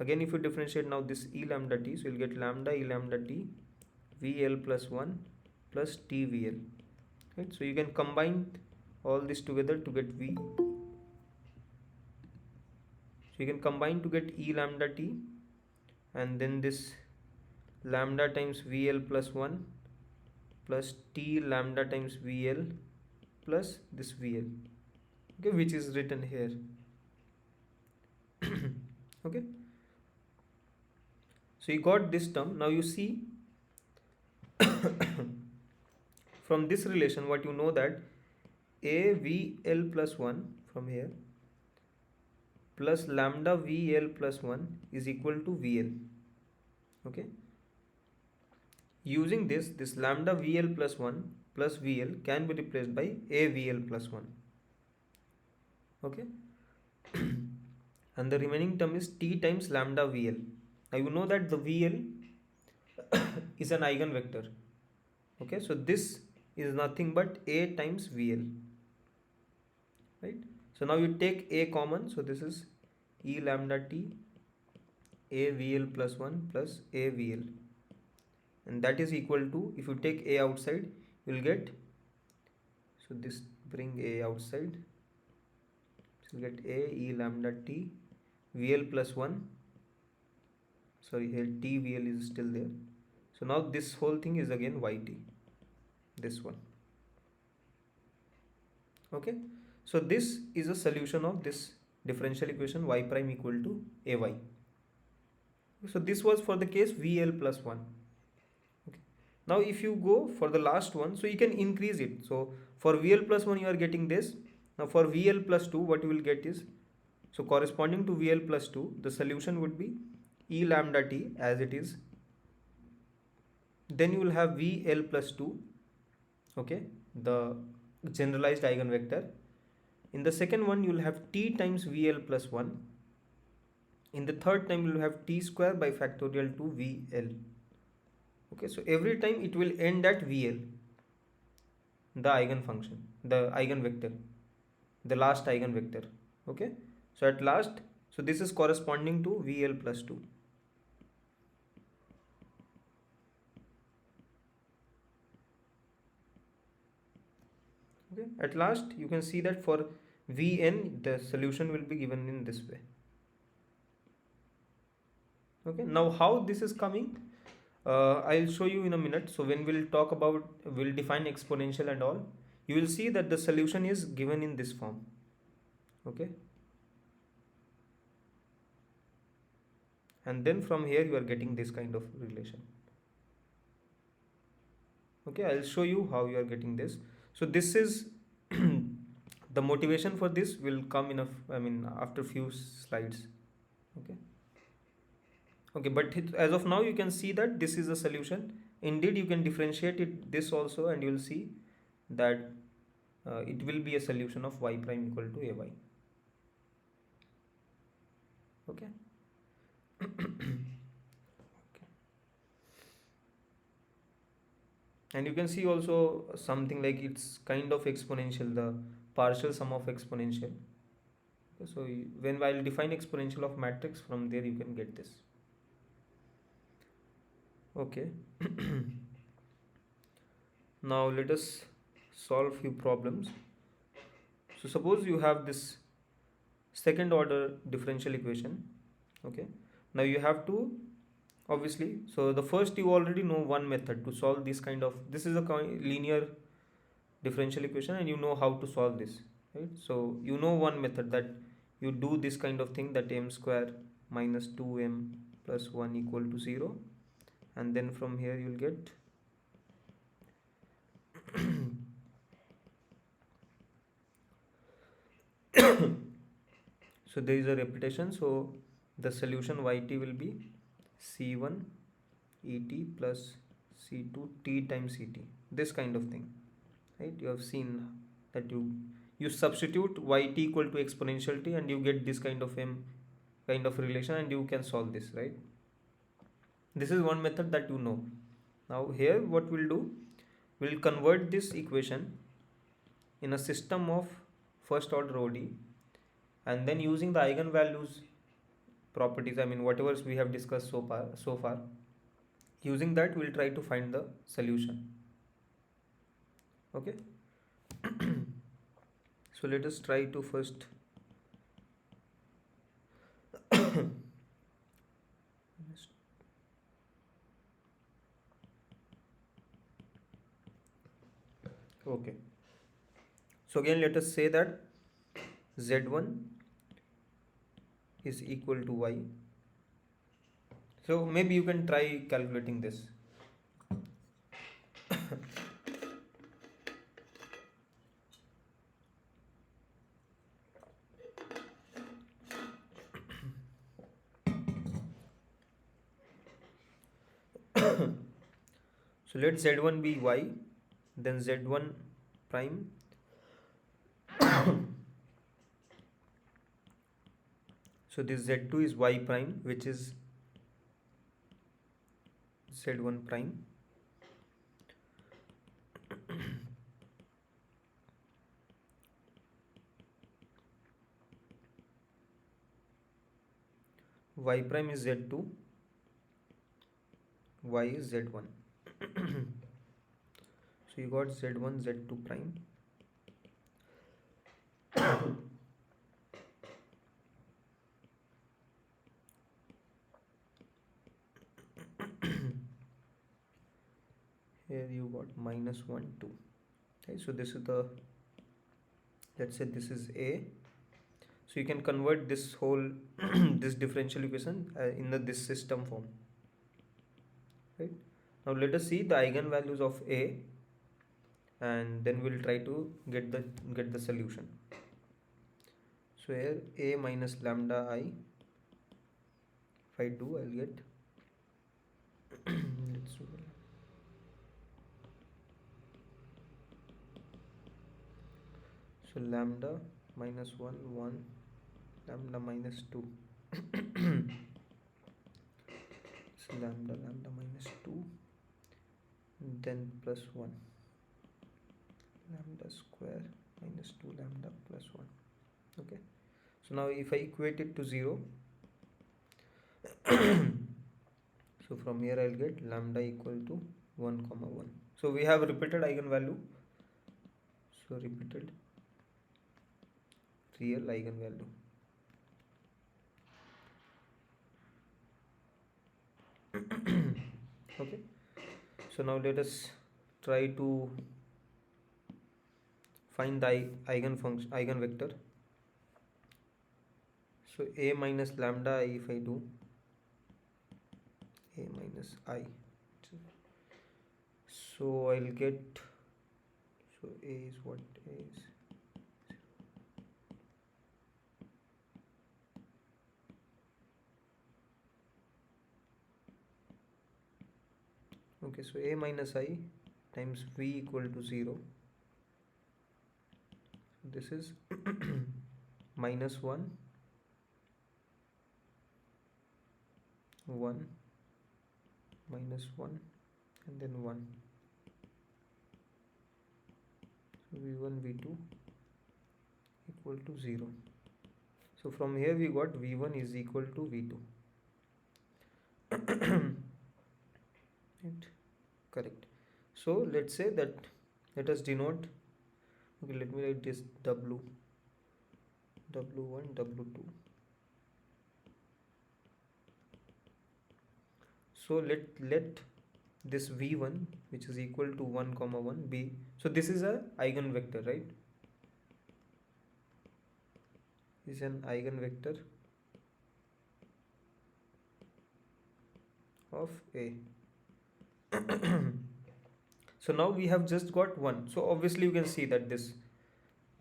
again if you differentiate now this e lambda t, so you'll get lambda e lambda t vl plus 1 plus t vl. Right, so you can combine all this together to get v. So you can combine to get E lambda t, and then this lambda times VL plus 1 plus T lambda times VL plus this VL, okay, which is written here. Okay, so you got this term. Now you see from this relation what you know, that a VL plus 1 from here plus lambda VL plus 1 is equal to VL. Okay, using this lambda VL plus 1 plus VL can be replaced by a VL plus 1. Okay, and the remaining term is T times lambda VL. Now you know that the VL is an eigenvector. Okay, so this is nothing but a times VL, right? So now you take a common, so this is E lambda t a VL plus 1 plus a VL, and that is equal to, if you take a outside you will get, so this bring a outside, so you get a E lambda t VL plus 1, sorry, here t VL is still there, so now this whole thing is again yt, this one. Okay, so this is a solution of this differential equation y prime equal to ay. So this was for the case VL plus 1. Okay, now if you go for the last one, so you can increase it. So for VL plus 1 you are getting this. Now for VL plus 2 what you will get is, so corresponding to VL plus 2 the solution would be E lambda t as it is, then you will have VL plus 2, okay, the generalized eigenvector. In the second one you will have T times VL plus 1. In the third time you will have T square by factorial to VL. Okay, so every time it will end at VL, the eigenfunction, the eigenvector, the last eigenvector. Okay, so at last, so this is corresponding to VL plus 2. Okay, at last you can see that for Vn the solution will be given in this way. Okay, now how this is coming, I'll show you in a minute. So when we'll talk about, we'll define exponential and all, you will see that the solution is given in this form. Okay, and then from here you are getting this kind of relation. Okay, I'll show you how you are getting this. So this is the motivation for this will come in after few slides. Okay, okay, but as of now you can see that this is a solution. Indeed you can differentiate it this also, and you will see that it will be a solution of y prime equal to ay. Okay. And you can see also something like it's kind of exponential, the partial sum of exponential. Okay, so when I'll define exponential of matrix, from there you can get this. Okay. Now let us solve few problems. So suppose you have this second order differential equation. Okay, now you have to, obviously, so the first you already know one method to solve this kind of, this is a linear differential equation and you know how to solve this, right? So you know one method that you do this kind of thing, that m square minus 2m plus 1 equal to 0, and then from here you'll get so there is a repetition, so the solution yt will be c1 et plus c2 t times et, this kind of thing, right? You have seen that you substitute yt equal to exponential t and you get this kind of m kind of relation, and you can solve this, right? This is one method that you know. Now here what we'll do, we'll convert this equation in a system of first order ODE, and then using the eigenvalues properties, whatever we have discussed so far, using that we'll try to find the solution. Okay. So let us try to first Okay, so again let us say that z1 is equal to y. So maybe you can try calculating this. So let z1 be y, then z1 prime, so this z2 is y prime, which is z1 prime, y prime is z2, y is z1. So you got z1 z2 prime. Here you got minus 1 2. Okay, so this is the, let's say this is a, so you can convert this whole this differential equation in this system form, right? Now let us see the eigenvalues of a, and then we'll try to get the solution. So here a minus lambda I, if I do, I'll get let's do, so lambda minus 1 1, lambda minus 2. So lambda minus 2, then plus 1, lambda square minus 2 lambda plus 1. Okay, so now if I equate it to 0, so from here I'll get lambda equal to 1 comma 1. So we have repeated eigenvalue, so repeated real eigenvalue. Okay, so now let us try to find the eigenvector. So a minus lambda I, if I do a minus I, so I'll get, so a is what, a is, okay, so a minus I times v equal to 0. This is minus 1 1 minus 1 and then 1. So v1 v2 equal to 0. So from here we got v1 is equal to v2. Right? Correct. So let's say that, let us denote, okay, let me write this w, w1 w2. So let this v1, which is equal to 1 comma 1, be, so this is a eigenvector, right? Is an eigenvector of a. So now we have just got 1, so obviously you can see that this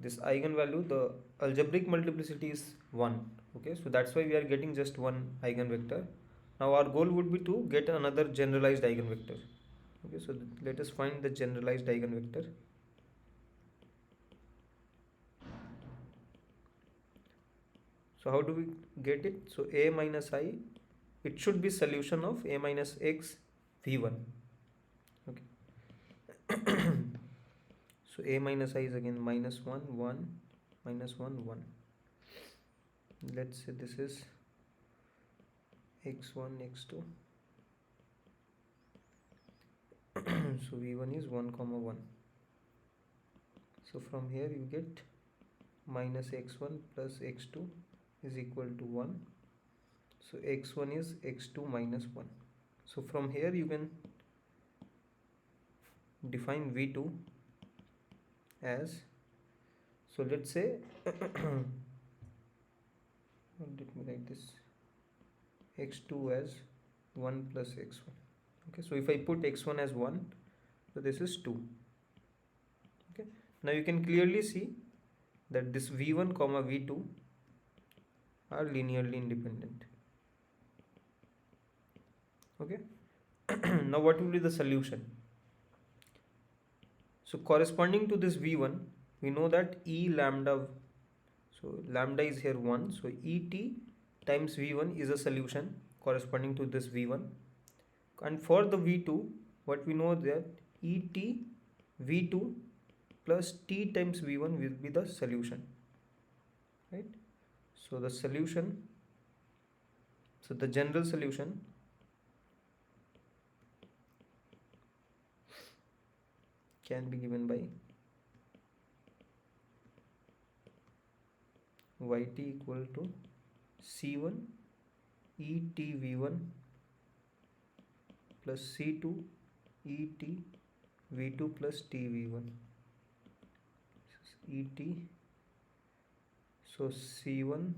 eigenvalue, the algebraic multiplicity is 1. Okay, so that's why we are getting just one eigenvector. Now our goal would be to get another generalized eigenvector. Okay, so let us find the generalized eigenvector. So how do we get it? So a minus I, it should be solution of a minus x v1. Okay. So a minus I is again minus 1 1 minus 1 1. Let's say this is x1 x2. So v1 is 1 comma 1. So from here you get minus x1 plus x2 is equal to 1. So x1 is x2 minus 1. So from here you can define v2 as, so let's say let me write this, x2 as 1 plus x1. Okay, so if I put x1 as 1, so this is 2. Okay, now you can clearly see that this v1 comma v2 are linearly independent. Okay, now what will be the solution? So corresponding to this v1, we know that e lambda, so lambda is here 1, so et times v1 is a solution corresponding to this v1. And for the v2, what we know that et v2 plus t times v1 will be the solution, right? So the solution, so the general solution can be given by yt equal to c1 et v1 plus c2 et v2 plus t v1 et, so c1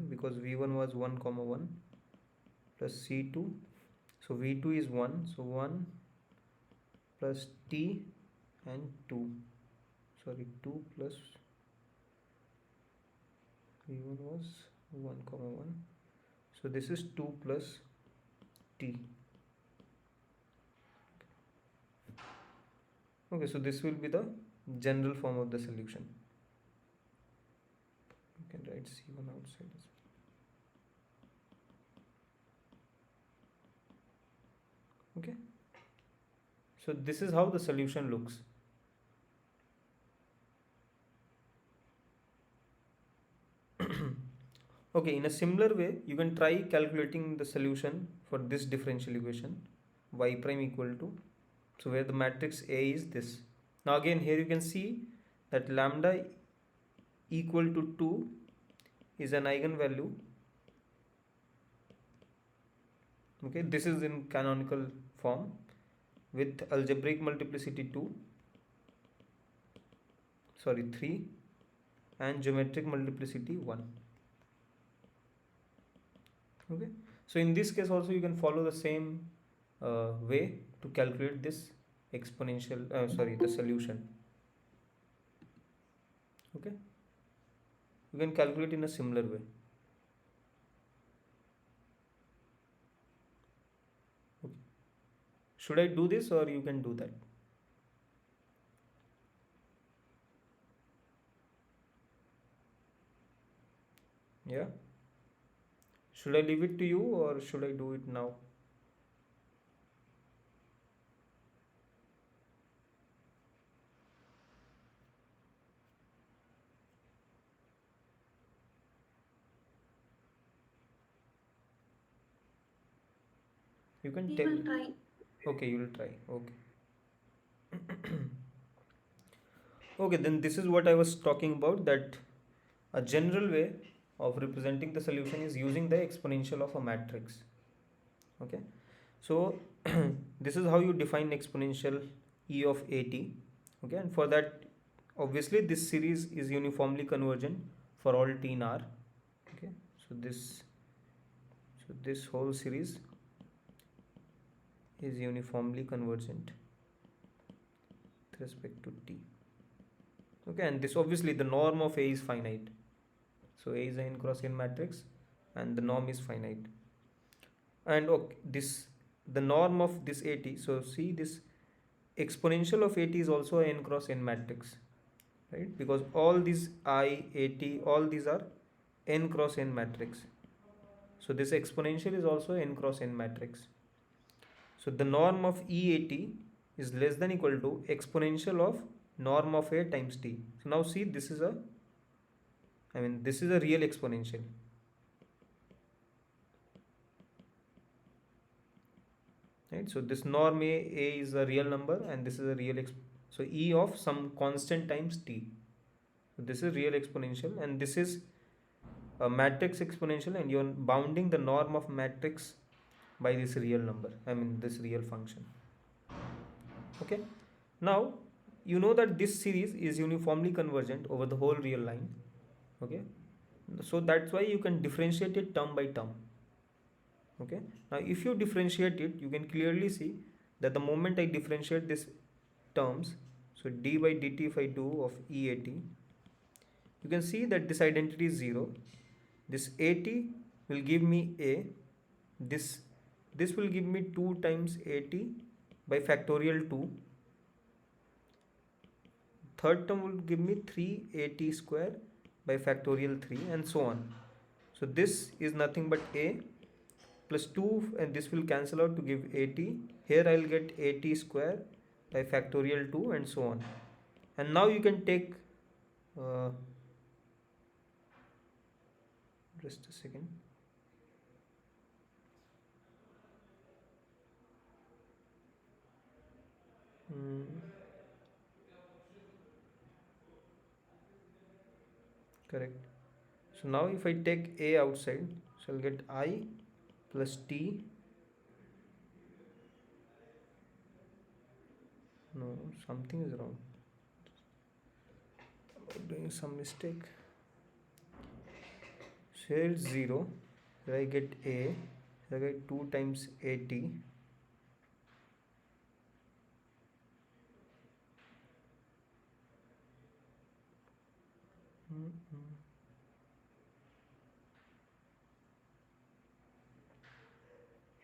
because v1 was 1 comma 1 plus c2, so v2 is 1, so 1 plus t and 2, sorry 2 plus v1 was 1 comma 1, so this is 2 plus t. Okay, so this will be the general form of the solution. You can write c1 outside as well. Okay, so this is how the solution looks. Okay, in a similar way, you can try calculating the solution for this differential equation y prime equal to, so where the matrix A is this. Now again here you can see that lambda equal to 2 is an eigenvalue. Okay, this is in canonical form with algebraic multiplicity 3 and geometric multiplicity 1. Okay, so in this case also you can follow the same way to calculate this exponential, the solution. Okay, you can calculate in a similar way. Okay. Should I do this or you can do that? Yeah, should I leave it to you or should I do it now? You can We tell. will try. Okay, you will try. Okay. Okay, then this is what I was talking about, that a general way of representing the solution is using the exponential of a matrix. Okay, so this is how you define exponential e of at. Okay, and for that obviously this series is uniformly convergent for all t in R. Okay, so this whole series is uniformly convergent with respect to t. Okay, and this obviously the norm of A is finite, so A is a n cross n matrix and the norm is finite. And okay, this the norm of this AT, so see this exponential of AT is also a n cross n matrix, right? Because all these I, AT, all these are n cross n matrix. So this exponential is also n cross n matrix. So the norm of EAT is less than equal to exponential of norm of A times t. So now see, this is a real exponential. Right? So this norm A is a real number and this is a real so E of some constant times t. So this is real exponential and this is a matrix exponential and you're bounding the norm of matrix by this real number, I mean this real function. Okay, now you know that this series is uniformly convergent over the whole real line. Okay, so that's why you can differentiate it term by term. Okay, now if you differentiate it, you can clearly see that the moment I differentiate this terms, so d by dt if I do of EAT, you can see that this identity is 0. This AT will give me A, this will give me 2 times AT by factorial 2, third term will give me 3AT square by factorial 3, and so on. So this is nothing but A plus 2, and this will cancel out to give AT. Here I'll get AT square by factorial 2, and so on. And now you can take uh, just a second. Correct. So now if I take A outside, so I'll get I plus T. No, something is wrong. I'm doing some mistake. So here it's 0. Here I get A. Here I get 2 times AT.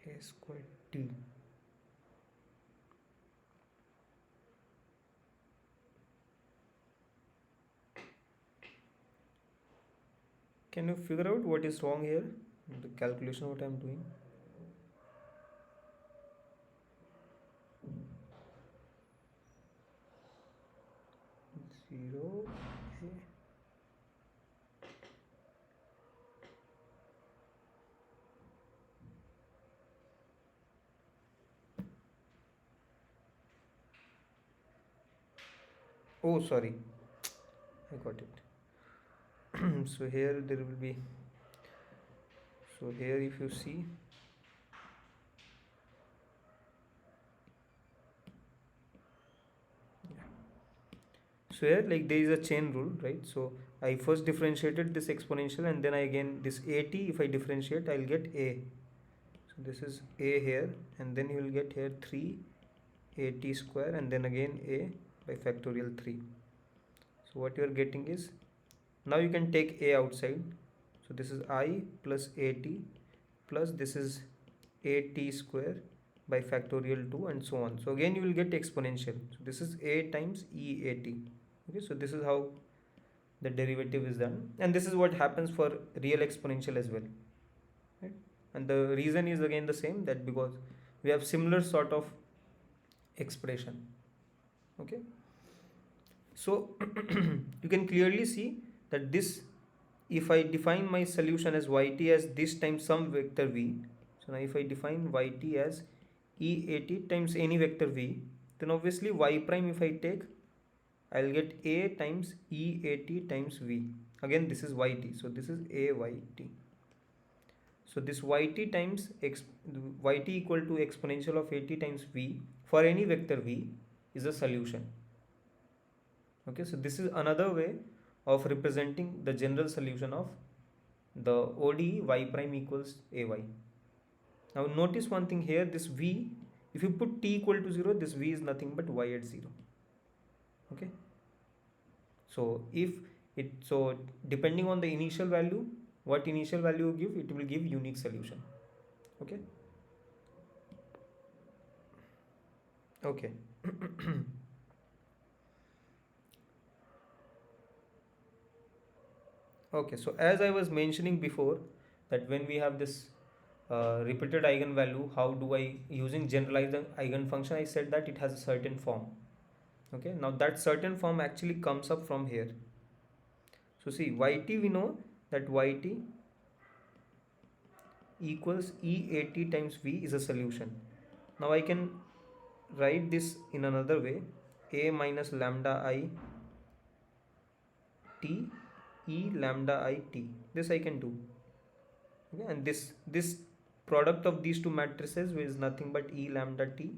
A squared T. Can you figure out what is wrong here? The calculation what I am doing. Zero. Oh, sorry. I got it. So here there will be. So here if you see. So here like there is a chain rule, right? So I first differentiated this exponential and then I again this AT, if I differentiate I'll get A. So this is A here, and then you will get here 3 AT square and then again A by factorial 3. So what you are getting is, now you can take A outside. So this is I plus AT plus this is AT square by factorial 2, and so on. So again you will get exponential. So this is A times EAT. Okay, so this is how the derivative is done, and this is what happens for real exponential as well, right? And the reason is again the same, that because we have similar sort of expression. Okay, so you can clearly see that this, if I define my solution as yt as this times some vector v, so now if I define yt as EAT times any vector v, then obviously y prime if I take, I'll get A times EAT times V. Again this is YT, so this is AYT. So this YT times YT equal to exponential of AT times V for any vector V is a solution. Okay, so this is another way of representing the general solution of the ODE y prime equals AY. Now notice one thing here, this V, if you put t equal to 0, this V is nothing but y at 0. Okay, so if it, so depending on the initial value, what initial value you give, it will give unique solution. Okay, okay. Okay, so as I was mentioning before, that when we have this repeated eigenvalue, how do I, using generalized eigenfunction, I said that it has a certain form. Okay, now that certain form actually comes up from here. So see, yt, we know that yt equals EAT times V is a solution. Now I can write this in another way, A minus lambda I t E lambda I t. This I can do. Okay, and this product of these two matrices is nothing but E lambda t,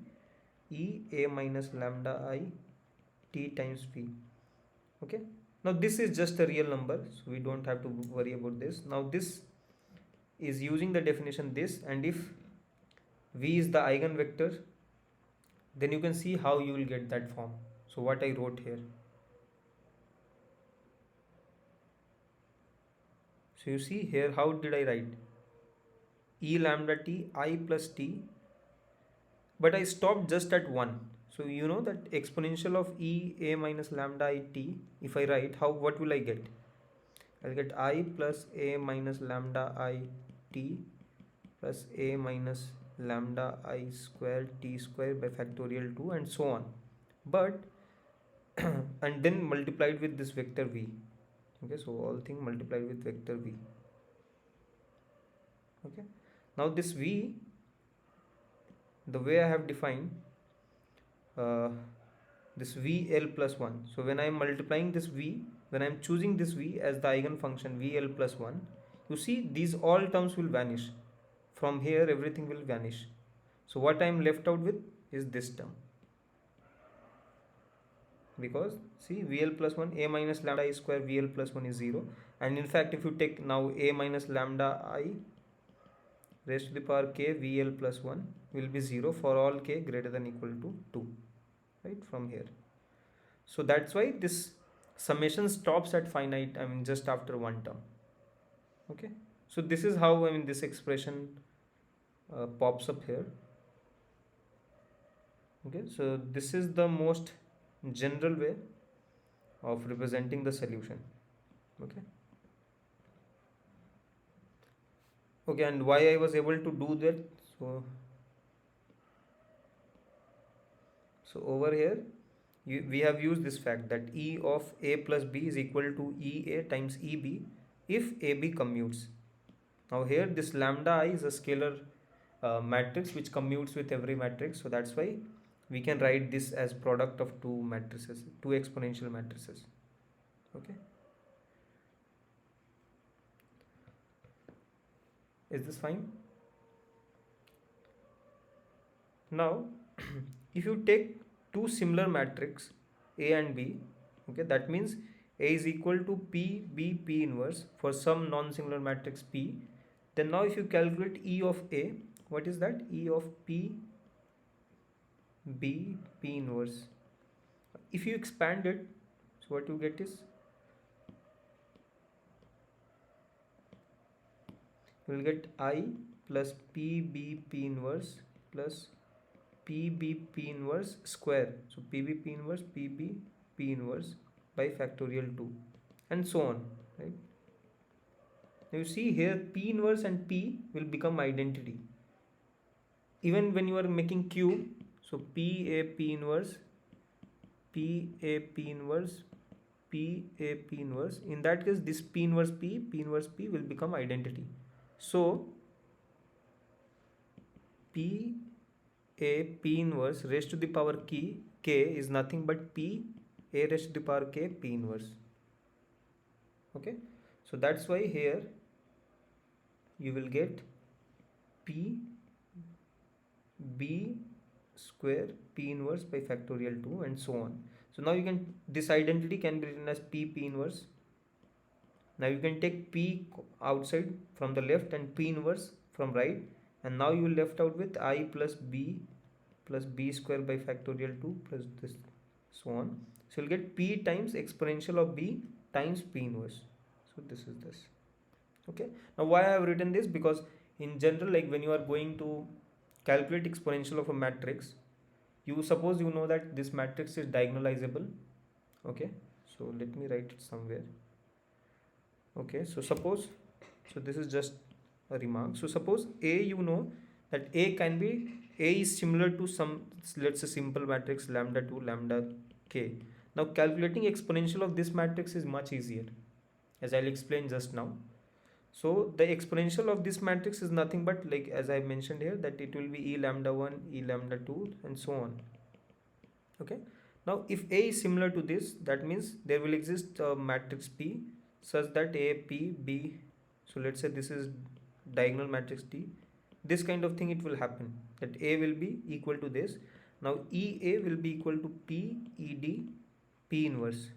E a minus lambda I t times p. Okay, now this is just a real number, so we don't have to worry about this. Now this is using the definition this, and if v is the eigenvector, then you can see how you will get that form. So what I wrote here, so you see here, how did I write? E lambda t I plus t, but I stopped just at 1. So you know that exponential of e a minus lambda I t, if I write, how, what will I get? I'll get I plus a minus lambda I t plus a minus lambda I square t square by factorial 2 and so on. But and then multiplied with this vector v. Okay, so all thing multiplied with vector v. Okay, now this v, the way I have defined uh, this vl plus 1. So when I am multiplying this v, when I am choosing this v as the eigen function vl plus 1, you see these all terms will vanish. From here everything will vanish. So what I am left out with is this term, because see vl plus 1 a minus lambda I square vl plus 1 is 0, and in fact if you take now a minus lambda I raised to the power k vl plus 1 will be 0 for all k greater than equal to 2, right, from here. So that's why this summation stops at finite, I mean just after one term. Okay, so this is how, I mean, this expression pops up here. Okay, so this is the most general way of representing the solution. Okay, okay, and why I was able to do that, so over here we have used this fact that E of a plus b is equal to ea times eb if ab commutes. Now here this lambda I is a scalar matrix which commutes with every matrix, so that's why we can write this as product of two matrices, two exponential matrices. Okay, is this fine? Now if you take two similar matrix A and B, okay, that means A is equal to P B P inverse for some non-singular matrix P, then now if you calculate E of A, what is that? E of P B P inverse. If you expand it, so what you get is, you will get I plus P B P inverse plus PBP inverse square. So PBP inverse PBP inverse by factorial 2 and so on, right? Now you see here P inverse and P will become identity. Even when you are making cube, so PAP inverse, PAP inverse, PAP inverse, in that case this P inverse P will become identity. So P a P inverse raised to the power k is nothing but P a raised to the power k P inverse. Okay, so that's why here you will get P B square P inverse by factorial 2 and so on. So now you can, this identity can be written as P inverse. Now you can take P outside from the left and P inverse from right, and now you will left out with I plus B square by factorial 2 plus this, so on. So you'll get P times exponential of B times P inverse. So this is this. Okay, now why I have written this, because in general, like when you are going to calculate exponential of a matrix, you suppose you know that this matrix is diagonalizable. Okay, so let me write it somewhere. Okay, so suppose, so this is just a remark. So suppose A, you know that A can be, A is similar to some, let's say, simple matrix lambda 2 lambda k. Now calculating exponential of this matrix is much easier, as I'll explain just now. So the exponential of this matrix is nothing but, like as I mentioned here, that it will be E lambda 1, E lambda 2 and so on. Okay, now if A is similar to this, that means there will exist a matrix P such that A, P, B, so let's say this is diagonal matrix T, this kind of thing it will happen, that A will be equal to this. Now EA will be equal to P, ED, P inverse.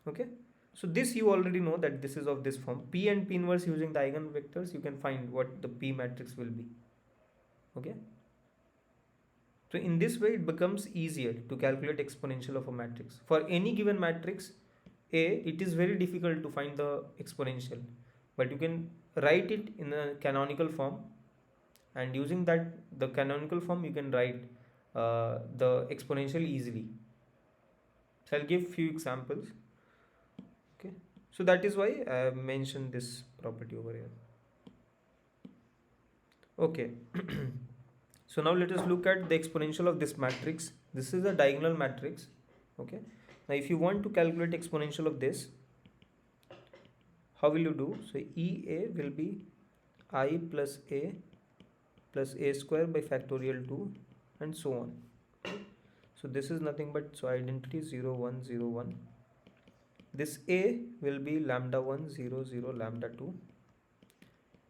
Okay, so this you already know that this is of this form. P and P inverse, using the eigenvectors you can find what the P matrix will be. Okay, so in this way it becomes easier to calculate exponential of a matrix. For any given matrix A, it is very difficult to find the exponential, but you can write it in a canonical form, and using that, the canonical form, you can write the exponential easily. So I'll give few examples. Okay, so that is why I have mentioned this property over here. Okay. So now let us look at the exponential of this matrix. This is a diagonal matrix. Okay, now if you want to calculate exponential of this, how will you do? So EA will be I plus a square by factorial 2, and so on. So this is nothing but, so identity 0 1 0 1. This A will be lambda 1 0 0 lambda 2.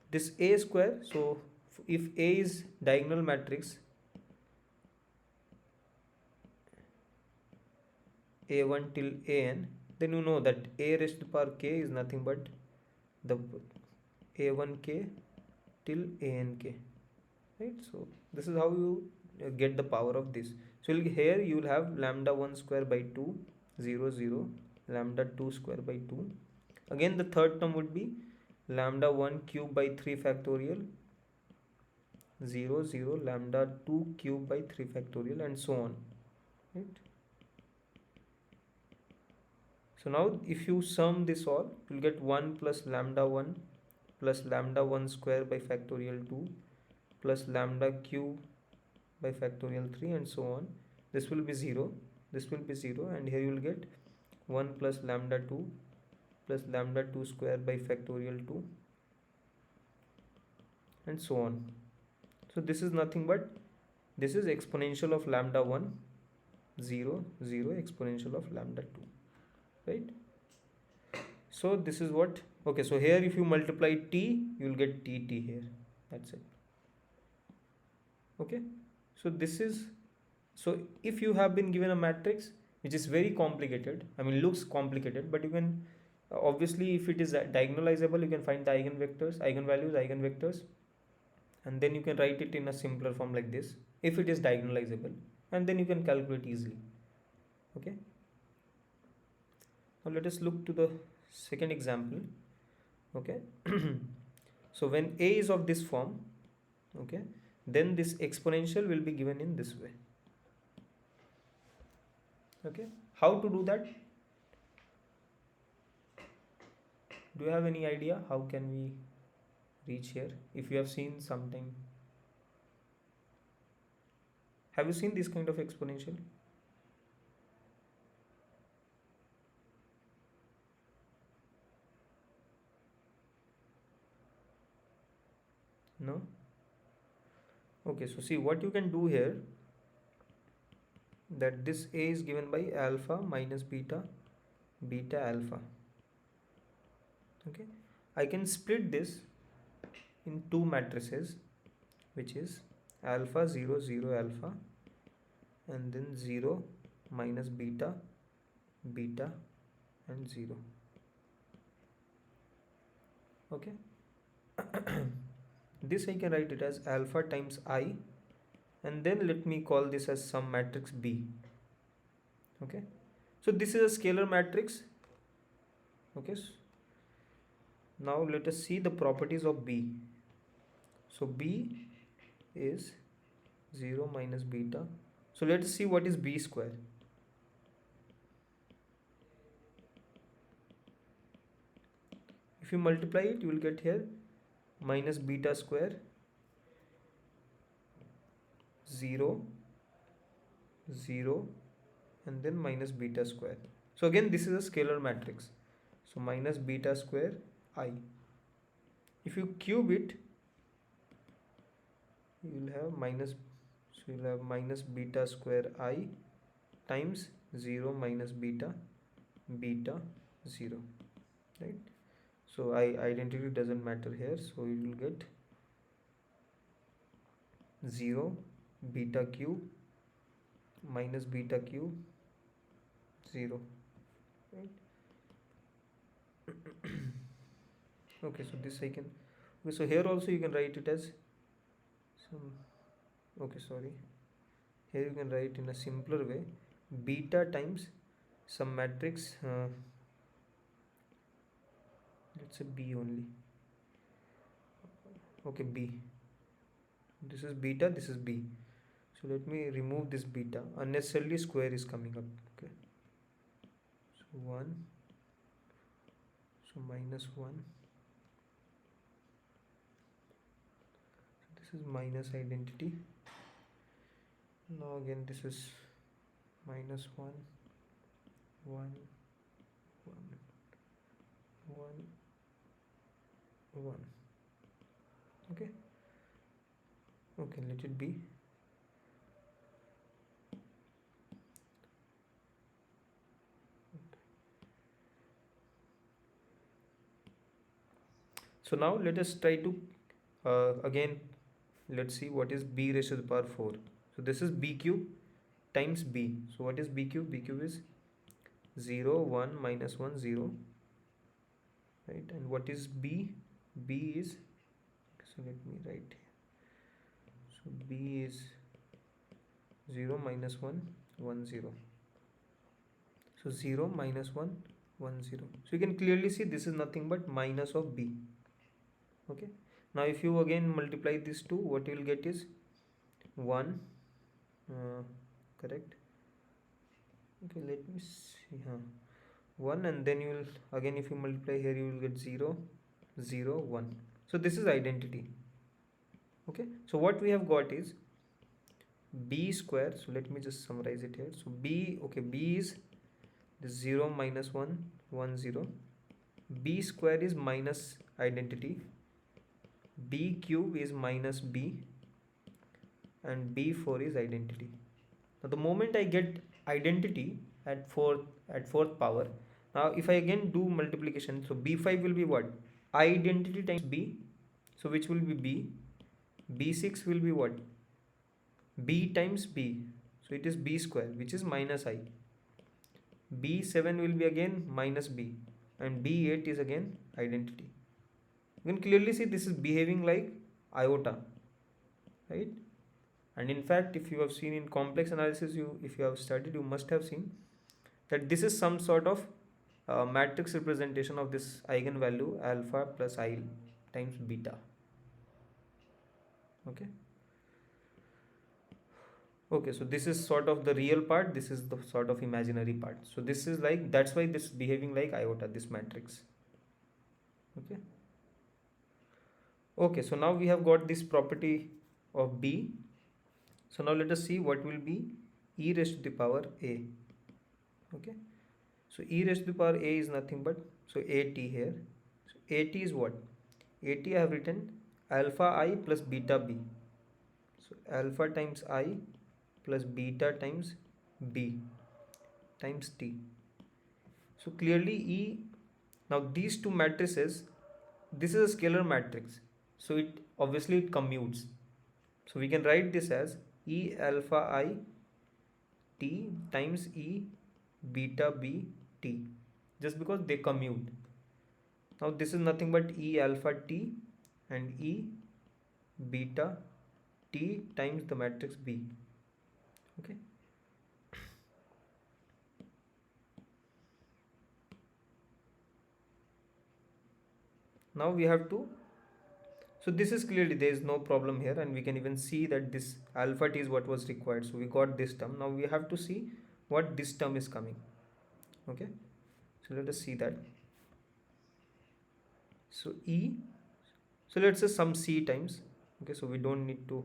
This A square, so if A is diagonal matrix A1 till AN, then you know that A raised to the power k is nothing but the A1k till ANK, right? So this is how you get the power of this. So here you will have lambda 1 square by 2 0 0 lambda 2 square by 2. Again the third term would be lambda 1 cube by 3 factorial 0 0 lambda 2 cube by 3 factorial, and so on, right? So now if you sum this all, you will get 1 plus lambda 1 plus lambda 1 square by factorial 2 plus lambda cube by factorial 3, and so on. This will be 0, this will be 0, and here you will get 1 plus lambda 2 plus lambda 2 square by factorial 2, and so on. So this is nothing but, this is exponential of lambda 1 0 0 exponential of lambda 2, right? So this is what, okay, so here if you multiply t, you will get tt here, that's it. Okay, so this is, so if you have been given a matrix which is very complicated, I mean looks complicated, but you can obviously, if it is diagonalizable, you can find the eigenvectors, eigenvalues, eigenvectors, and then you can write it in a simpler form like this if it is diagonalizable, and then you can calculate easily. Okay, now let us look to the second example. Okay, so when A is of this form, okay, then this exponential will be given in this way. Okay, how to do that? Do you have any idea how can we reach here? If you have seen sometime, have you seen this kind of exponential? No? Okay, so see what you can do here, that this A is given by alpha minus beta, beta alpha. Okay, I can split this in two matrices, which is alpha 0 0 alpha, and then 0 minus beta, beta, and 0. Okay, this I can write it as alpha times I, and then let me call this as some matrix B. Okay, so this is a scalar matrix. Okay, now let us see the properties of B. So B is 0 minus beta. So let us see what is B square. If you multiply it, you will get here minus beta square 0 0 and then minus beta square. So again this is a scalar matrix. So minus beta square I. If you cube it, you will have minus, so you will have minus beta square I times 0 minus beta, beta, 0, right? So identity doesn't matter here, so you will get 0 beta q minus beta q 0, right? Okay, so this I can, okay, so here also you can write it as some, okay, sorry, here you can write in a simpler way, beta times some matrix, let's say b only, okay, b, this is beta, this is b, so let me remove this beta, unnecessarily square is coming up, okay, so 1, so minus 1, this is minus identity, now again this is minus 1, 1, 1, 1, 1, okay, okay, let it be. So now let us try to again, let's see what is b raised to the power 4. So this is b cube times b. So what is b cube? B cube is 0, 1, minus 1, 0, right? And what is b? B is, so let me write here. So b is 0, minus 1, 1, 0. So 0, minus 1, 1, 0. So you can clearly see this is nothing but minus of b. Okay. Now if you again multiply these two, what you will get is 1, correct? Okay, let me see, 1, and then you will again, if you multiply here, you will get 0, 0, 1. So this is identity. Okay, so what we have got is b square. So let me just summarize it here. So b, okay, b is the 0, minus 1, 1, 0. B square is minus identity, b cube is minus b, and b4 is identity. Now the moment I get identity at fourth power, now if I again do multiplication, so b5 will be what? Identity times b, so which will be b. b6 will be what? B times b, so it is b square, which is minus I. b7 will be again minus b, and b8 is again identity. You can clearly see this is behaving like iota, right? And in fact, if you have seen in complex analysis, if you have studied, you must have seen that this is some sort of matrix representation of this eigenvalue alpha plus I times beta. Okay. Okay, so this is sort of the real part, this is the sort of imaginary part. So this is like, that's why this behaving like iota, this matrix. Okay. Okay, so now we have got this property of b. So now let us see what will be e raised to the power a. Okay, so e raised to the power a is nothing but, so at here. So at is what? At I have written alpha I plus beta b. So alpha times I plus beta times b times t. So clearly E, now these two matrices, this is a scalar matrix, so it obviously it commutes. So we can write this as E alpha I t times E beta b t, just because they commute. Now this is nothing but E alpha t and E beta t times the matrix B. Okay. Now we have to, so this is clearly, there is no problem here, and we can even see that this alpha t is what was required. So we got this term. Now we have to see what this term is coming. Okay, so let us see that. So E, so let's say some C times. Okay, so we don't need to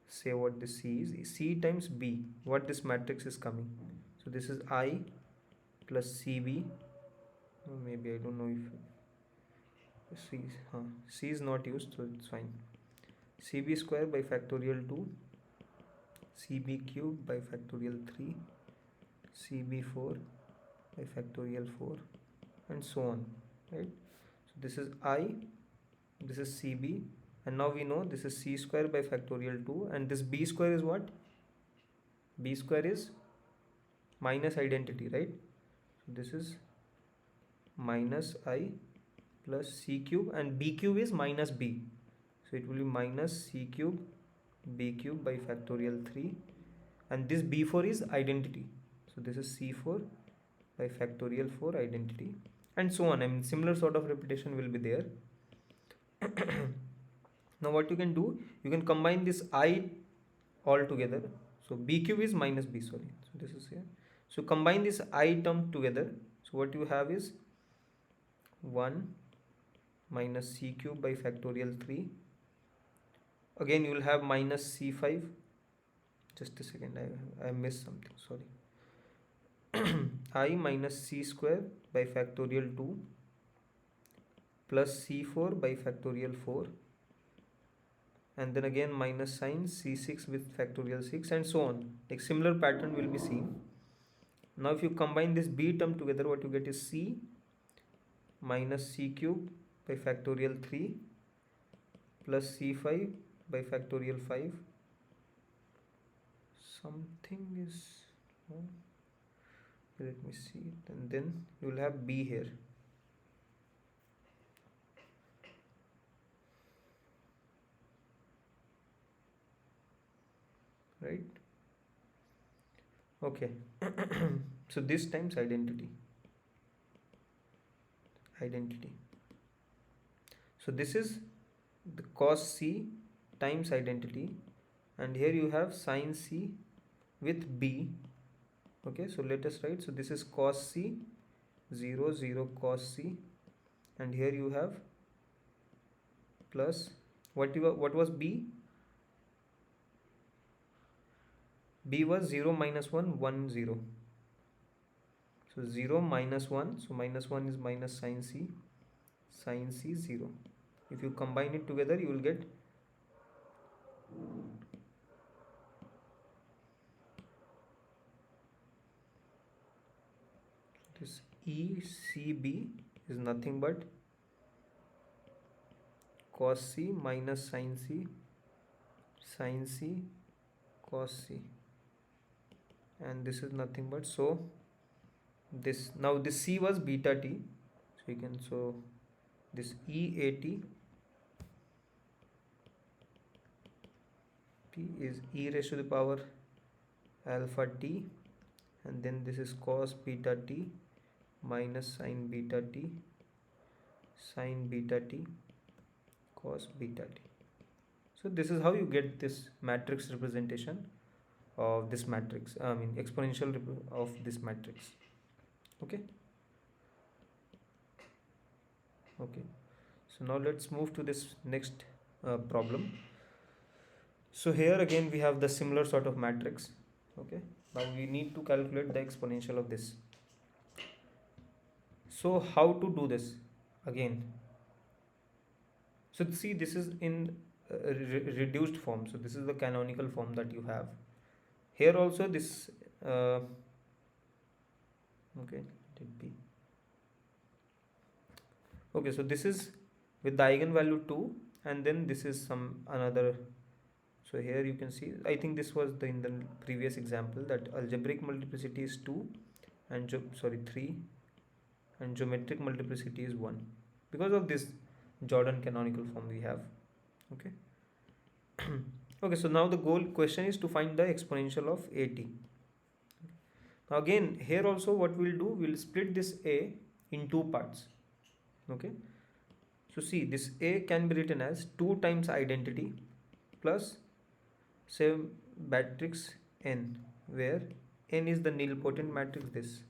say what this C is. C times B, what this matrix is coming. So this is I plus CB. Maybe I don't know if C is not used, so it's fine. CB square by factorial 2, CB cube by factorial 3, CB4, by factorial 4, and so on, right? So this is I, this is CB, and now we know this is C square by factorial 2, and this B square is what? B square is minus identity, right? So this is minus I plus C cube, and B cube is minus B. So it will be minus C cube B cube by factorial 3, and this B4 is identity. So this is C4 by factorial 4 identity, and so on. I mean, similar sort of repetition will be there. Now what you can do, you can combine this I all together. So B cube is minus B, sorry. So this is here. So combine this I term together. So what you have is 1 minus C cube by factorial 3. Again you will have minus C5. Just a second, I missed something, sorry. I minus C square by factorial 2 plus C4 by factorial 4, and then again minus sign C6 with factorial 6, and so on. Like similar pattern will be seen. Now if you combine this B term together, what you get is C minus C cube by factorial 3 plus C5 by factorial 5. Something is wrong. Let me see it, and then you will have B here. Right? Okay. So this times identity. So this is the cos C times identity, and here you have sin C with B. Okay, so let us write. So this is cos C, 0 0 cos C, and here you have plus what was B? B was 0 minus 1 1 0. So 0 minus 1, so minus 1 is minus sin C 0. If you combine it together, you will get this ECB is nothing but cos C minus sin C cos C, and this is nothing but, so this, now this C was beta t, so you can, so this EAT t is e raised to the power alpha t, and then this is cos beta t minus sin beta t cos beta t. So this is how you get this matrix representation of this matrix, I mean exponential of this matrix. Okay. So now let's move to this next problem. So here again we have the similar sort of matrix. Okay, now we need to calculate the exponential of this. So how to do this again? So see, this is in reduced form, so this is the canonical form that you have. Here also this okay, let it be. Okay, so this is with the eigenvalue 2, and then this is some another. So here you can see, I think this was in the previous example, that algebraic multiplicity is 2 and 3, and geometric multiplicity is 1, because of this Jordan canonical form we have. Okay. Okay, so now the question is to find the exponential of AT. Now again here also what we'll do, we'll split this A in two parts. Okay, so see, this A can be written as 2 times identity plus say matrix N, where N is the nilpotent matrix.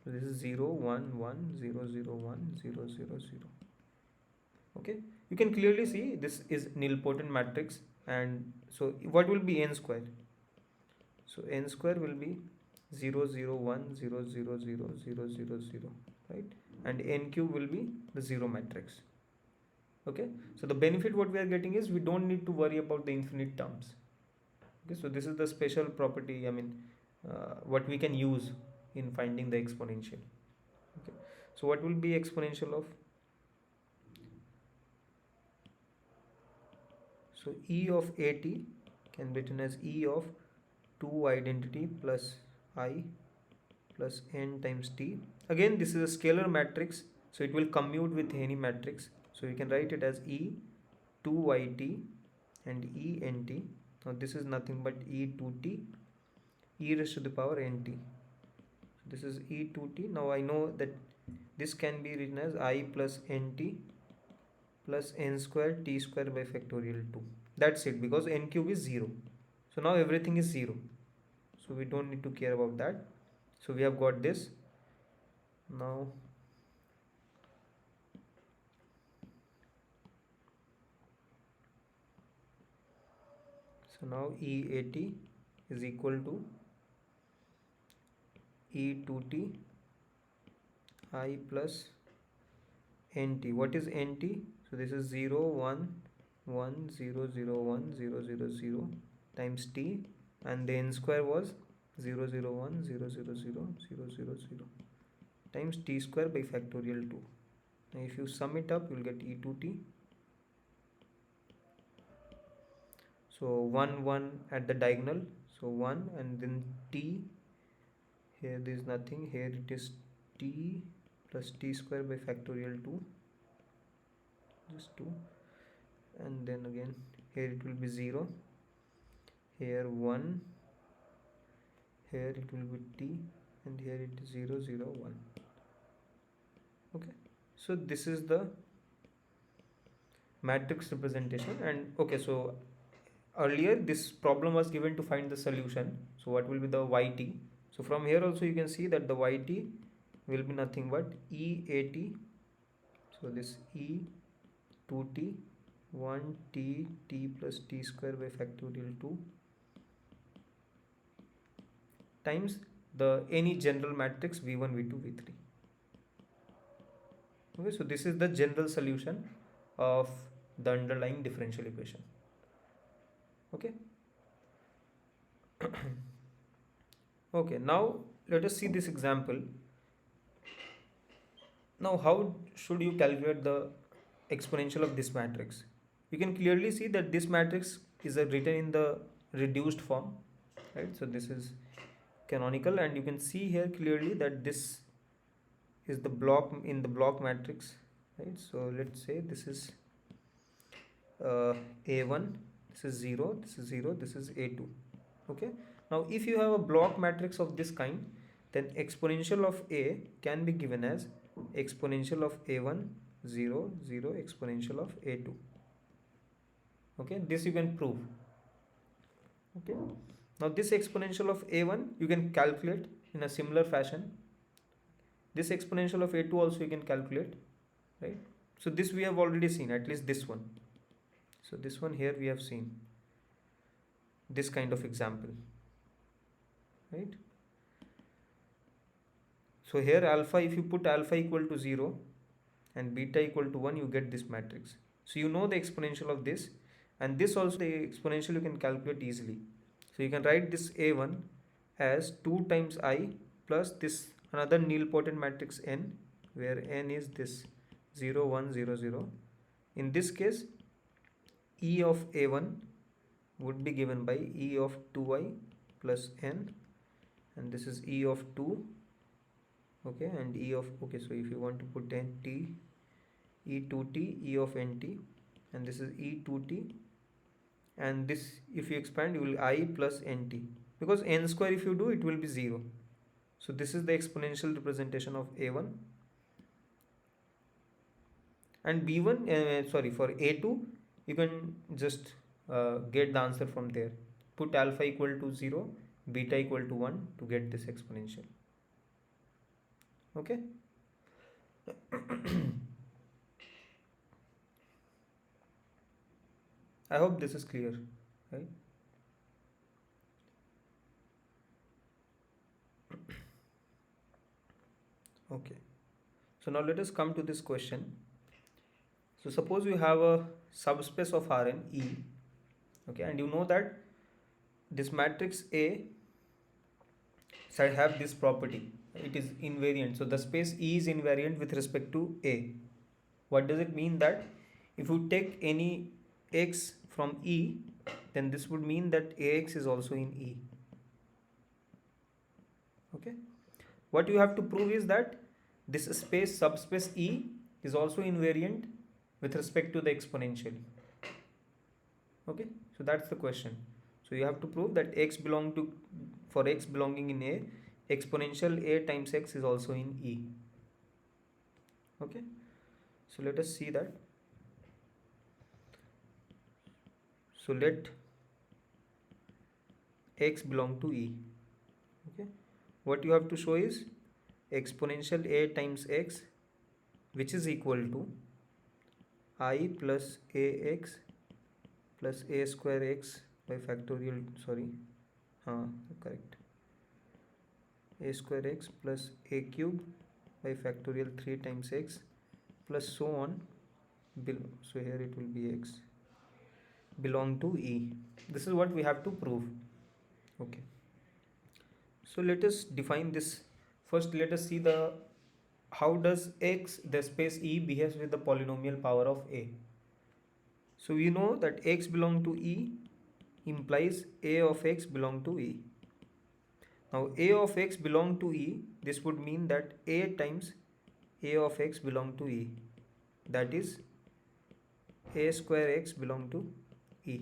This is 0 1 1 0 0 1 0 0 0. Okay, you can clearly see this is nilpotent matrix, and so what will be N square? So N square will be 0 0 1 0 0 0 0 0 0, right? And N cube will be the 0 matrix. Okay, so the benefit what we are getting is we don't need to worry about the infinite terms. Okay, so this is the special property, I mean what we can use in finding the exponential. Okay, so what will be exponential of, so e of at can be written as e of 2 identity plus I plus n times t. Again, this is a scalar matrix, so it will commute with any matrix, so you can write it as e 2yt and e nt. Now this is nothing but e 2t e raised to the power nt. So this is e 2t. Now I know that this can be written as I plus nt plus n square t square by factorial 2. That's it, because n cube is 0. So now everything is 0, so we don't need to care about that. So we have got this. Now EAT is equal to E2T I plus NT. What is NT? So this is 0 1 1 0 0 1 0 0 0 times T, and the n square was 0 0 1 0 0 0 0 0 0 times T square by factorial 2. Now if you sum it up, you will get E2T. So 1 1 at the diagonal, so 1, and then T, here there is nothing, here it is T plus T square by factorial 2, just 2, and then again here it will be 0, here 1, here it will be T, and here it is 0 0 1. Okay, so this is the matrix representation. And okay, so earlier this problem was given to find the solution, so what will be the yt? So from here also you can see that the yt will be nothing but EAT. So this E2T 1T T plus T square by factorial 2 times the any general matrix V1 V2 V3. Okay, so this is the general solution of the underlying differential equation. Okay. Okay, now let us see this example. Now how should you calculate the exponential of this matrix? You can clearly see that this matrix is written in the reduced form, right? So this is canonical, and you can see here clearly that this is the block in the block matrix, right? So let's say this is A1, this is 0, this is 0, this is A2. Okay, now if you have a block matrix of this kind, then exponential of A can be given as exponential of A1 0 0 exponential of A2. Okay, this you can prove. Okay, now this exponential of A1 you can calculate in a similar fashion. This exponential of A2 also you can calculate, right? So this we have already seen, at least this one. So this one here we have seen this kind of example, right? So here alpha, if you put alpha equal to 0 and beta equal to 1, you get this matrix. So you know the exponential of this, and this also the exponential you can calculate easily. So you can write this A1 as 2 times I plus this another nilpotent matrix n, where n is this 0 1 0 0. In this case, E of A1 would be given by E of 2i plus n, and this is E of 2. Okay, and E of, okay, so if you want to put nt, E2t E of nt, and this is E2t, and this if you expand you will I plus nt, because n square if you do it will be 0. So this is the exponential representation of A1. And B1 sorry, for A2 you can just get the answer from there. Put alpha equal to 0, beta equal to 1 to get this exponential. Okay. I hope this is clear, right? Okay, so now let us come to this question. So suppose you have a subspace of Rn E, okay, and you know that this matrix A shall have this property, it is invariant. So the space E is invariant with respect to A. What does it mean? That if you take any x from E, then this would mean that AX is also in E. Okay. What you have to prove is that this space subspace E is also invariant with respect to the exponential. Okay, so that's the question. So you have to prove that for x belonging in A, exponential A times x is also in E. Okay, so let us see that. So let x belong to E. Okay, what you have to show is exponential A times x, which is equal to I plus AX plus A square x by factorial, sorry, correct, A square x plus A cube by factorial 3 times x plus so on below. So here it will be x belong to E. This is what we have to prove. Okay, so let us define this. First let us see the how does x, the space E, behaves with the polynomial power of A. So we know that x belong to E implies A of x belong to E. Now A of x belong to E, this would mean that A times A of x belong to E, that is A square x belong to E,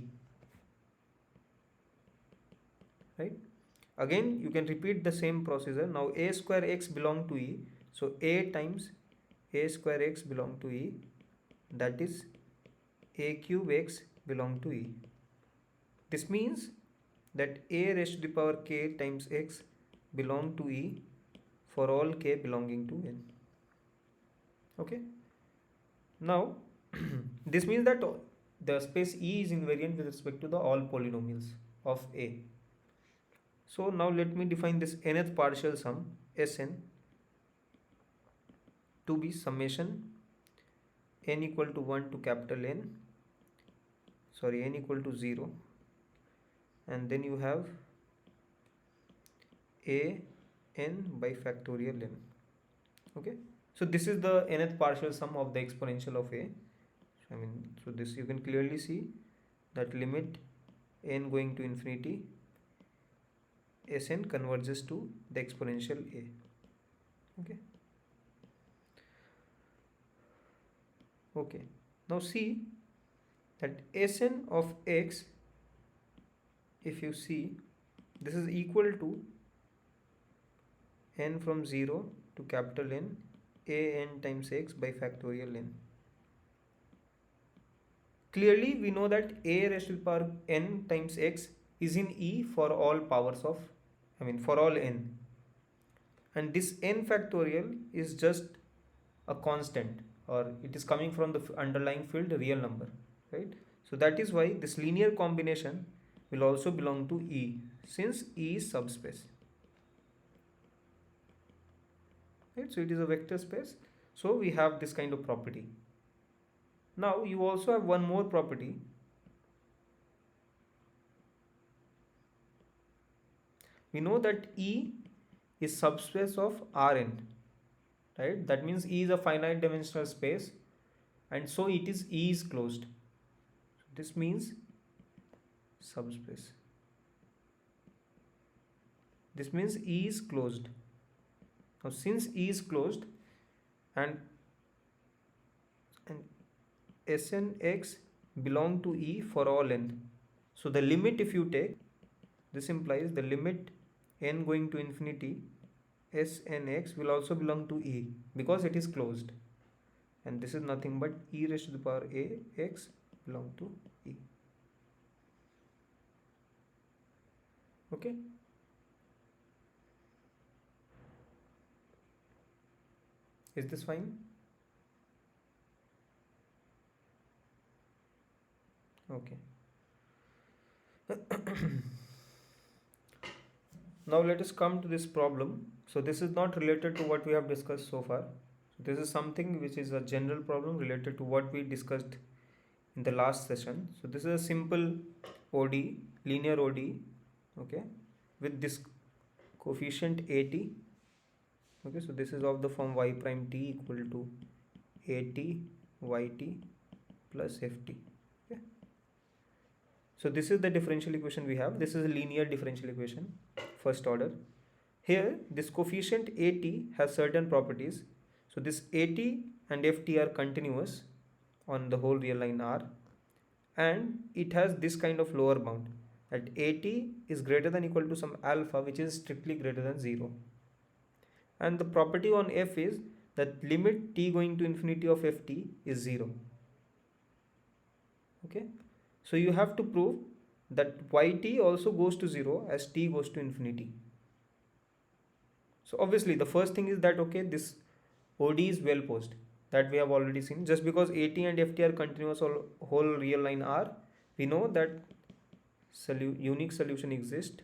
right? Again you can repeat the same procedure. Now A square x belong to E, so A times A square x belong to E, that is A cube x belong to E. This means that A raised to the power k times x belong to E for all k belonging to N. Okay, now this means that the space E is invariant with respect to the all polynomials of A. So now let me define this nth partial sum Sn to be summation n equal to 1 to capital N, sorry, n equal to 0, and then you have a n by factorial n. Okay, so this is the nth partial sum of the exponential of A. So this you can clearly see that limit n going to infinity, Sn converges to the exponential A. Okay, okay, now see that Sn of x, if you see, this is equal to n from 0 to capital N, a n times x by factorial n. Clearly we know that a raised to the power n times x is in E for all powers of, for all n, and this n factorial is just a constant, or it is coming from the underlying field real number, right? So that is why this linear combination will also belong to E, since E is subspace, right? So it is a vector space, so we have this kind of property. Now you also have one more property. We know that E is subspace of Rn, right? That means E is a finite dimensional space, and so it is E is closed. This means subspace. This means E is closed. Now since E is closed and Snx belong to E for all n, so the limit, if you take, this implies the limit n going to infinity Snx will also belong to E because it is closed, and this is nothing but e raised to the power a x belong to E. Okay, is this fine? Okay. Now let us come to this problem. So this is not related to what we have discussed so far. So this is something which is a general problem related to what we discussed in the last session. So this is a simple ODE, linear ODE, okay, with this coefficient 80 Okay, so this is of the form y prime t equal to at yt plus ft. Okay, so this is the differential equation we have. This is a linear differential equation, first order. Here this coefficient at has certain properties. So this at and ft are continuous on the whole real line R, and it has this kind of lower bound that at is greater than equal to some alpha which is strictly greater than 0, and the property on f is that limit t going to infinity of ft is 0. Okay, so you have to prove that yt also goes to 0 as t goes to infinity. So obviously the first thing is that, okay, this ODE is well posed, that we have already seen. Just because AT and FT are continuous or whole real line R, we know that unique solution exists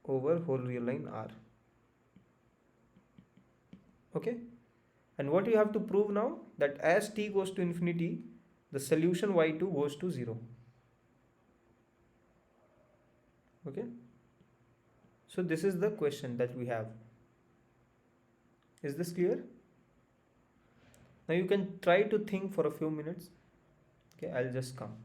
over whole real line R. Okay, and what you have to prove now, that as t goes to infinity, the solution y2 goes to 0. Okay, so this is the question that we have. Is this clear? Now you can try to think for a few minutes. Okay, I'll just come.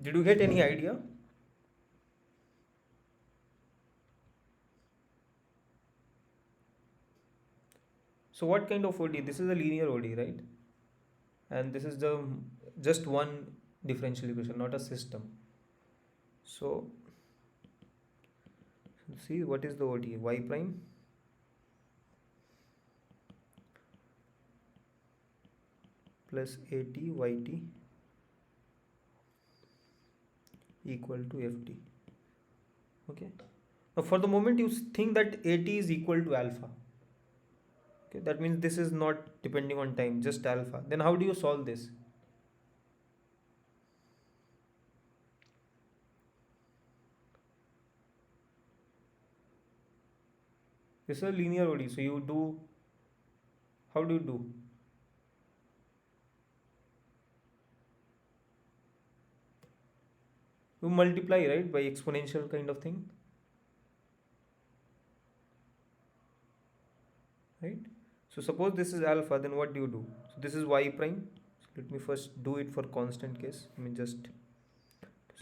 Did you get any idea? So what kind of ODE? This is a linear ODE, right? And this is the just one differential equation, not a system. So see, what is the ODE? Y prime plus AT YT equal to FT. Okay. Now for the moment you think that AT is equal to alpha. Okay, that means this is not depending on time, just alpha. Then how do you solve this? This is a linear ODE. So you do, how do you do? You multiply, right, by exponential kind of thing, right? So suppose this is alpha, then what do you do? So this is y prime. So let me first do it for constant case. I mean just to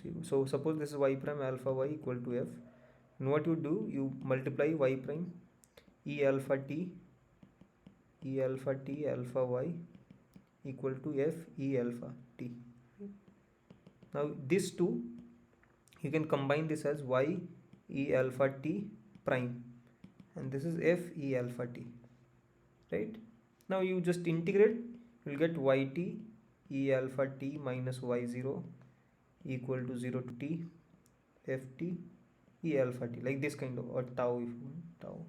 see. So suppose this is y prime alpha y equal to f. And what you do, you multiply y prime e alpha t alpha y equal to f e alpha t. Now this two you can combine this as y e alpha t prime, and this is f e alpha t, right? Now you just integrate, you will get yt e alpha t minus y0 equal to 0 to t ft e alpha t, like this kind of, or tau if you want, tau,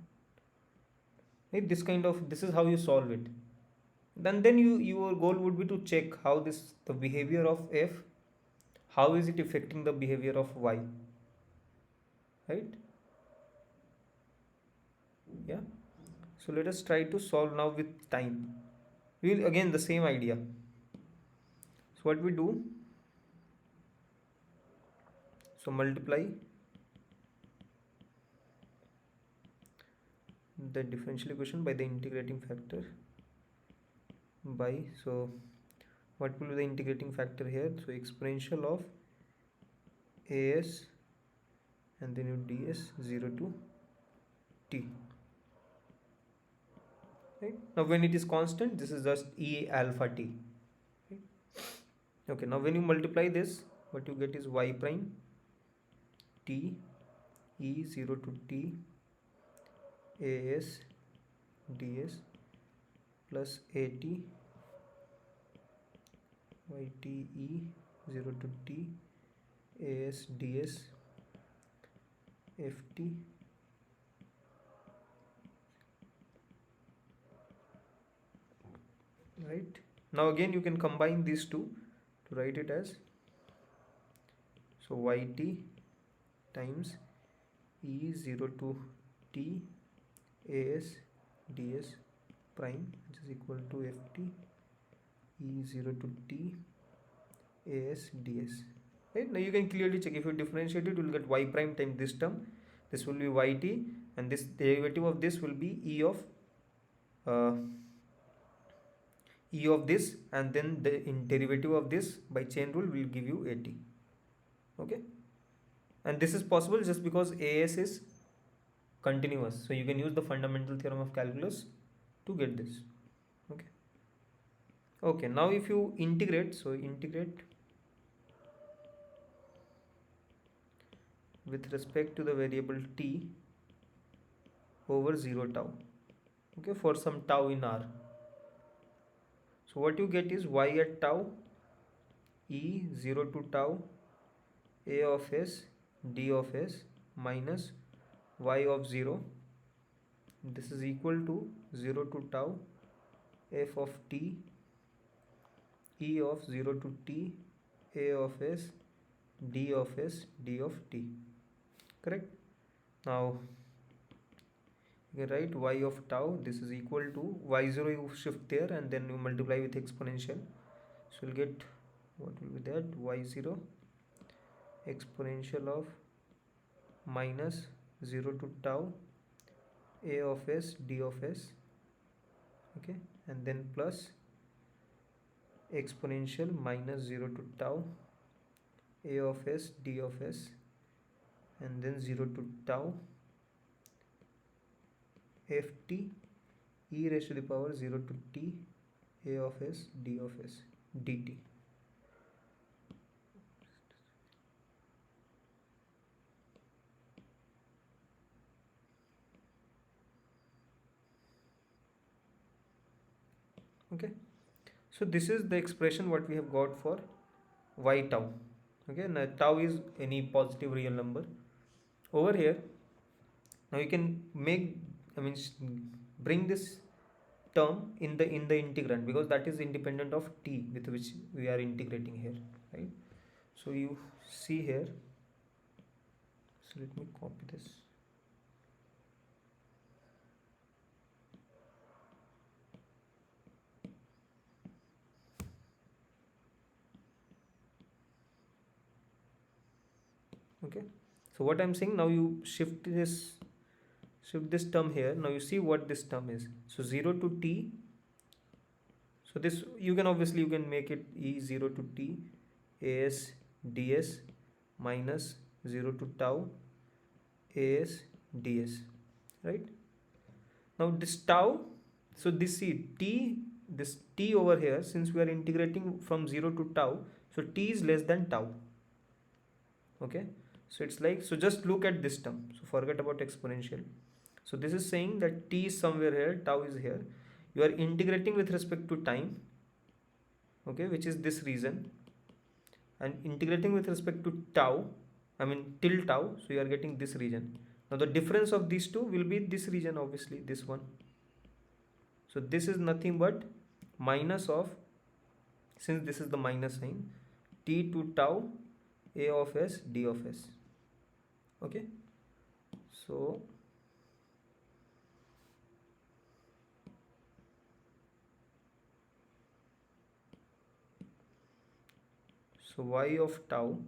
right? This kind of, this is how you solve it. Then your goal would be to check how this, the behavior of f, how is it affecting the behavior of y, right? Yeah. So let us try to solve now with time. We will again the same idea. So what we do, so multiply the differential equation by the integrating factor by, so what will be the integrating factor here, so exponential of as and then you ds 0 to t, right? Now when it is constant, this is just e alpha t, right? Okay, now when you multiply this, what you get is y prime t e 0 to t as ds plus at yt e 0 to t as ds ft, right? Now again you can combine these two to write it as, so yt times e 0 to t as ds prime, which is equal to ft e 0 to t as ds, right? Now you can clearly check, if you differentiate it, you will get y prime times this term, this will be yt, and this derivative of this will be uh, e of this, and then the derivative of this by chain rule will give you at. Okay, and this is possible just because as is continuous, so you can use the fundamental theorem of calculus to get this. Okay. Okay, now if you integrate, so integrate with respect to the variable t over 0 tau, okay, for some tau in r, so what you get is y at tau e 0 to tau a of s d of s minus y of 0, this is equal to 0 to tau f of t e of 0 to t a of s d of s d of t, correct? Now you can write y of tau, this is equal to y0, you shift there and then you multiply with exponential, so you'll get, what will be that, y0 exponential of minus 0 to tau a of s d of s, okay, and then plus exponential minus 0 to tau a of s d of s, and then 0 to tau ft e raised to the power 0 to t a of s d of s dt. Okay, so this is the expression what we have got for y tau. Okay, now tau is any positive real number. Over here, now you can make, I mean, bring this term in the integrand, because that is independent of t with which we are integrating here, right? So you see here, so let me copy this. Okay, so what I'm saying, now you shift this term here, now you see what this term is, so 0 to t, so this you can obviously you can make it e 0 to t as ds minus 0 to tau as ds, right? Now this tau, so this, see, t this t over here, since we are integrating from 0 to tau, so t is less than tau. Okay, so it's like, so just look at this term, so forget about exponential. So this is saying that t is somewhere here, tau is here. You are integrating with respect to time, okay, which is this region, and integrating with respect to tau, I mean till tau, so you are getting this region. Now the difference of these two will be this region, obviously this one. So this is nothing but minus of, since this is the minus sign, t to tau a of s d of s. Okay, so y of tau,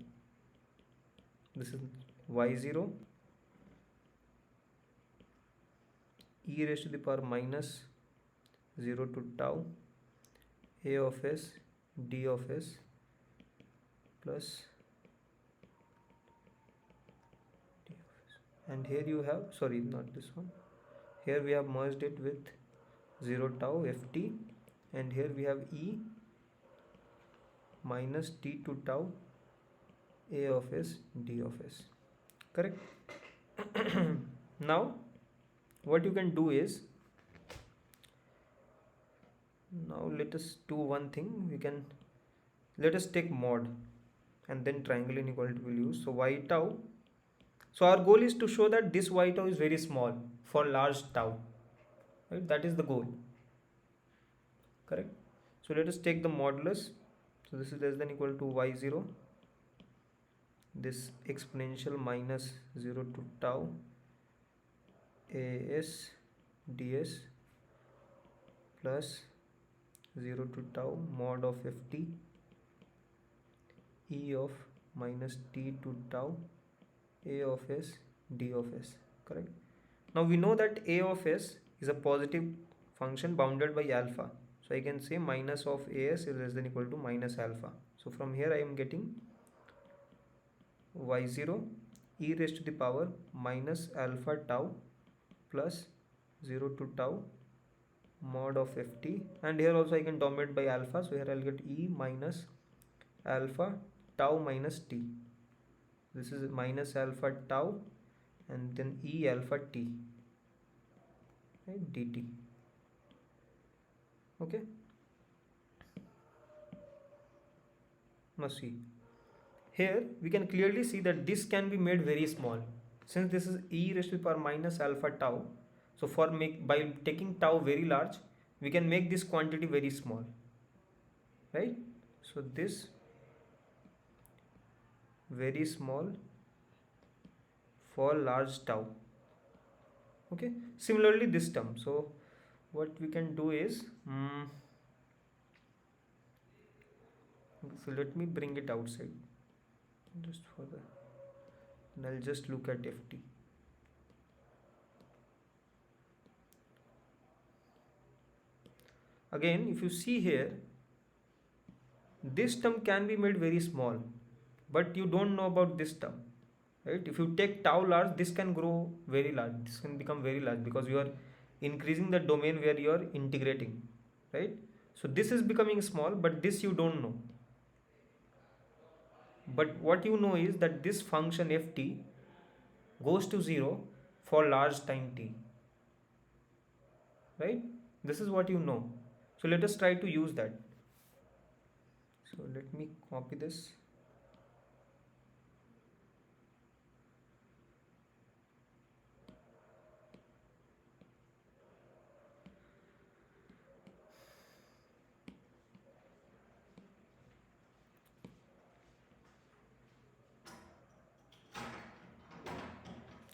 this is y0 e raised to the power minus 0 to tau a of s d of s plus d of s. And here you have, sorry, not this one, here we have merged it with 0 tau ft, and here we have e minus t to tau a of s d of s. Correct? Now what you can do is, now let us do one thing. We can, let us take mod and then triangle inequality will use. So y tau, so our goal is to show that this y tau is very small for large tau, right? That is the goal. Correct? So let us take the modulus. So this is less than equal to y0, this exponential minus 0 to tau as ds plus 0 to tau mod of ft e of minus t to tau a of s d of s. Correct? Now we know that a of s is a positive function bounded by alpha, so I can say minus of as is less than equal to minus alpha. So from here I am getting y0 e raised to the power minus alpha tau plus 0 to tau mod of ft, and here also I can dominate by alpha, so here I'll get e minus alpha tau minus t. This is minus alpha tau and then e alpha t, right, dt. Okay, now see, here we can clearly see that this can be made very small, since this is e raised to the power minus alpha tau. So for by taking tau very large, we can make this quantity very small, right? So this very small for large tau. Okay, similarly this term, so what we can do is, so let me bring it outside just for the, and I'll just look at ft. Again, if you see here, this term can be made very small, but you don't know about this term, right? If you take tau large, this can grow very large, this can become very large, because you are increasing the domain where you are integrating, right? So this is becoming small, but this you don't know. But what you know is that this function ft goes to 0 for large time t, right? This is what you know. So let us try to use that. So let me copy this.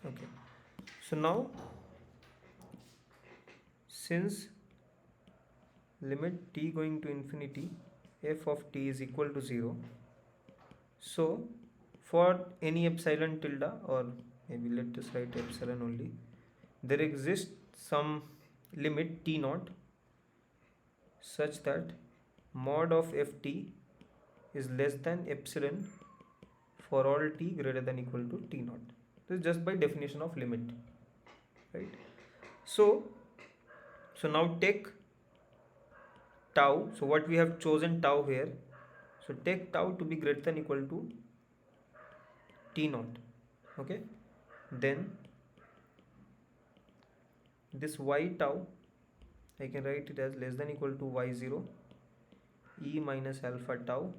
Okay, so now since limit t going to infinity f of t is equal to 0, so for any epsilon tilde, or maybe let us write epsilon only, there exists some limit t naught such that mod of ft is less than epsilon for all t greater than equal to t naught. This is just by definition of limit, right? So now take tau. So what we have chosen tau here. So take tau to be greater than equal to t naught. Okay. Then this y tau, I can write it as less than equal to y0 e minus alpha tau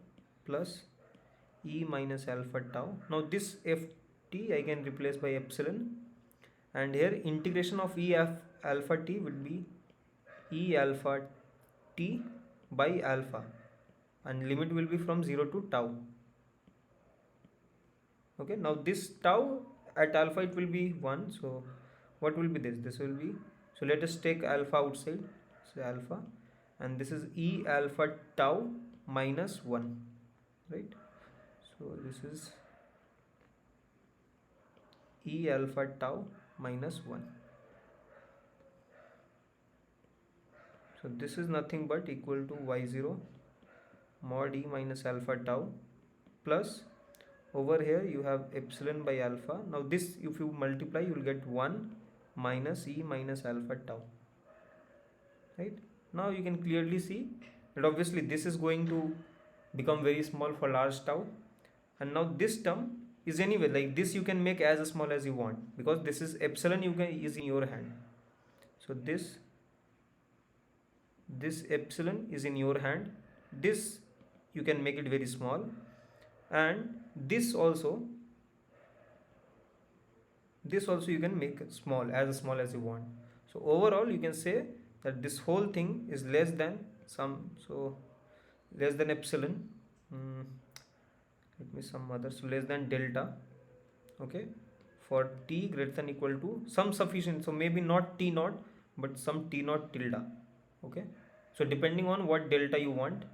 plus e minus alpha tau. Now this ft I can replace by epsilon, and here integration of alpha t would be e alpha t by alpha, and limit will be from 0 to tau. Okay, now this tau at alpha it will be 1. So what will be this will be, so let us take alpha outside, so alpha, and this is e alpha tau minus 1, right? So this is e alpha tau minus 1. So this is nothing but equal to y0 mod e minus alpha tau plus, over here you have epsilon by alpha. Now this if you multiply you will get 1 minus e minus alpha tau, right? Now you can clearly see that obviously this is going to become very small for large tau, and now this term is anyway like this, you can make as small as you want, because this is epsilon you can is in your hand. So this epsilon is in your hand, this you can make it very small, and this also you can make small as you want. So overall you can say that this whole thing is less than some, so less than epsilon, let me some other, so less than delta, okay, for t greater than equal to some sufficient, so maybe not t naught but some t naught tilde. Okay, so depending on what delta you want,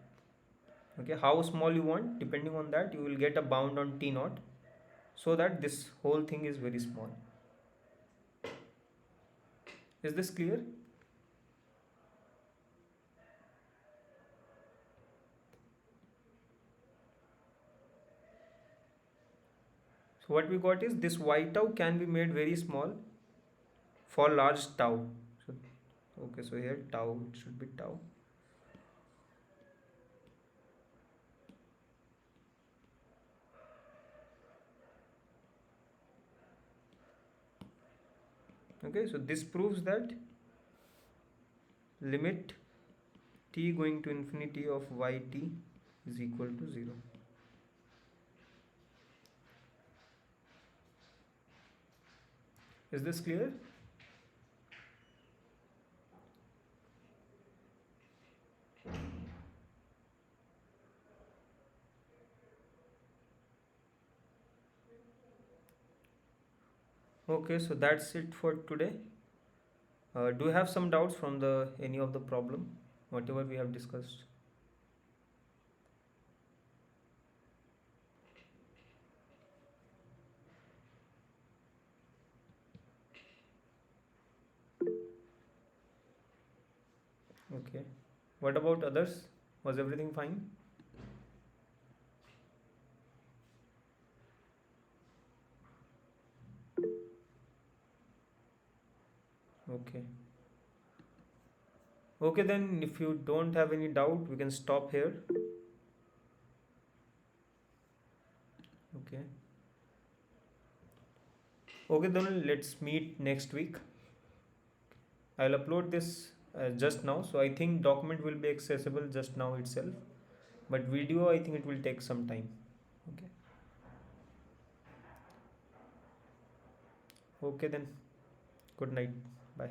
okay, how small you want, depending on that you will get a bound on t naught, so that this whole thing is very small. Is this clear? So what we got is this y tau can be made very small for large tau. So okay, so here tau, it should be tau. Okay, so this proves that limit t going to infinity of yt is equal to 0. Is this clear? Okay, so that's it for today. Do you have some doubts from the any of the problem, whatever we have discussed? Okay. What about others? Was everything fine? Okay. Okay, then if you don't have any doubt, we can stop here. Okay. Okay, then let's meet next week. I'll upload this just now, so I think document will be accessible just now itself. But video, I think it will take some time. Okay. Okay then. Good night. Bye.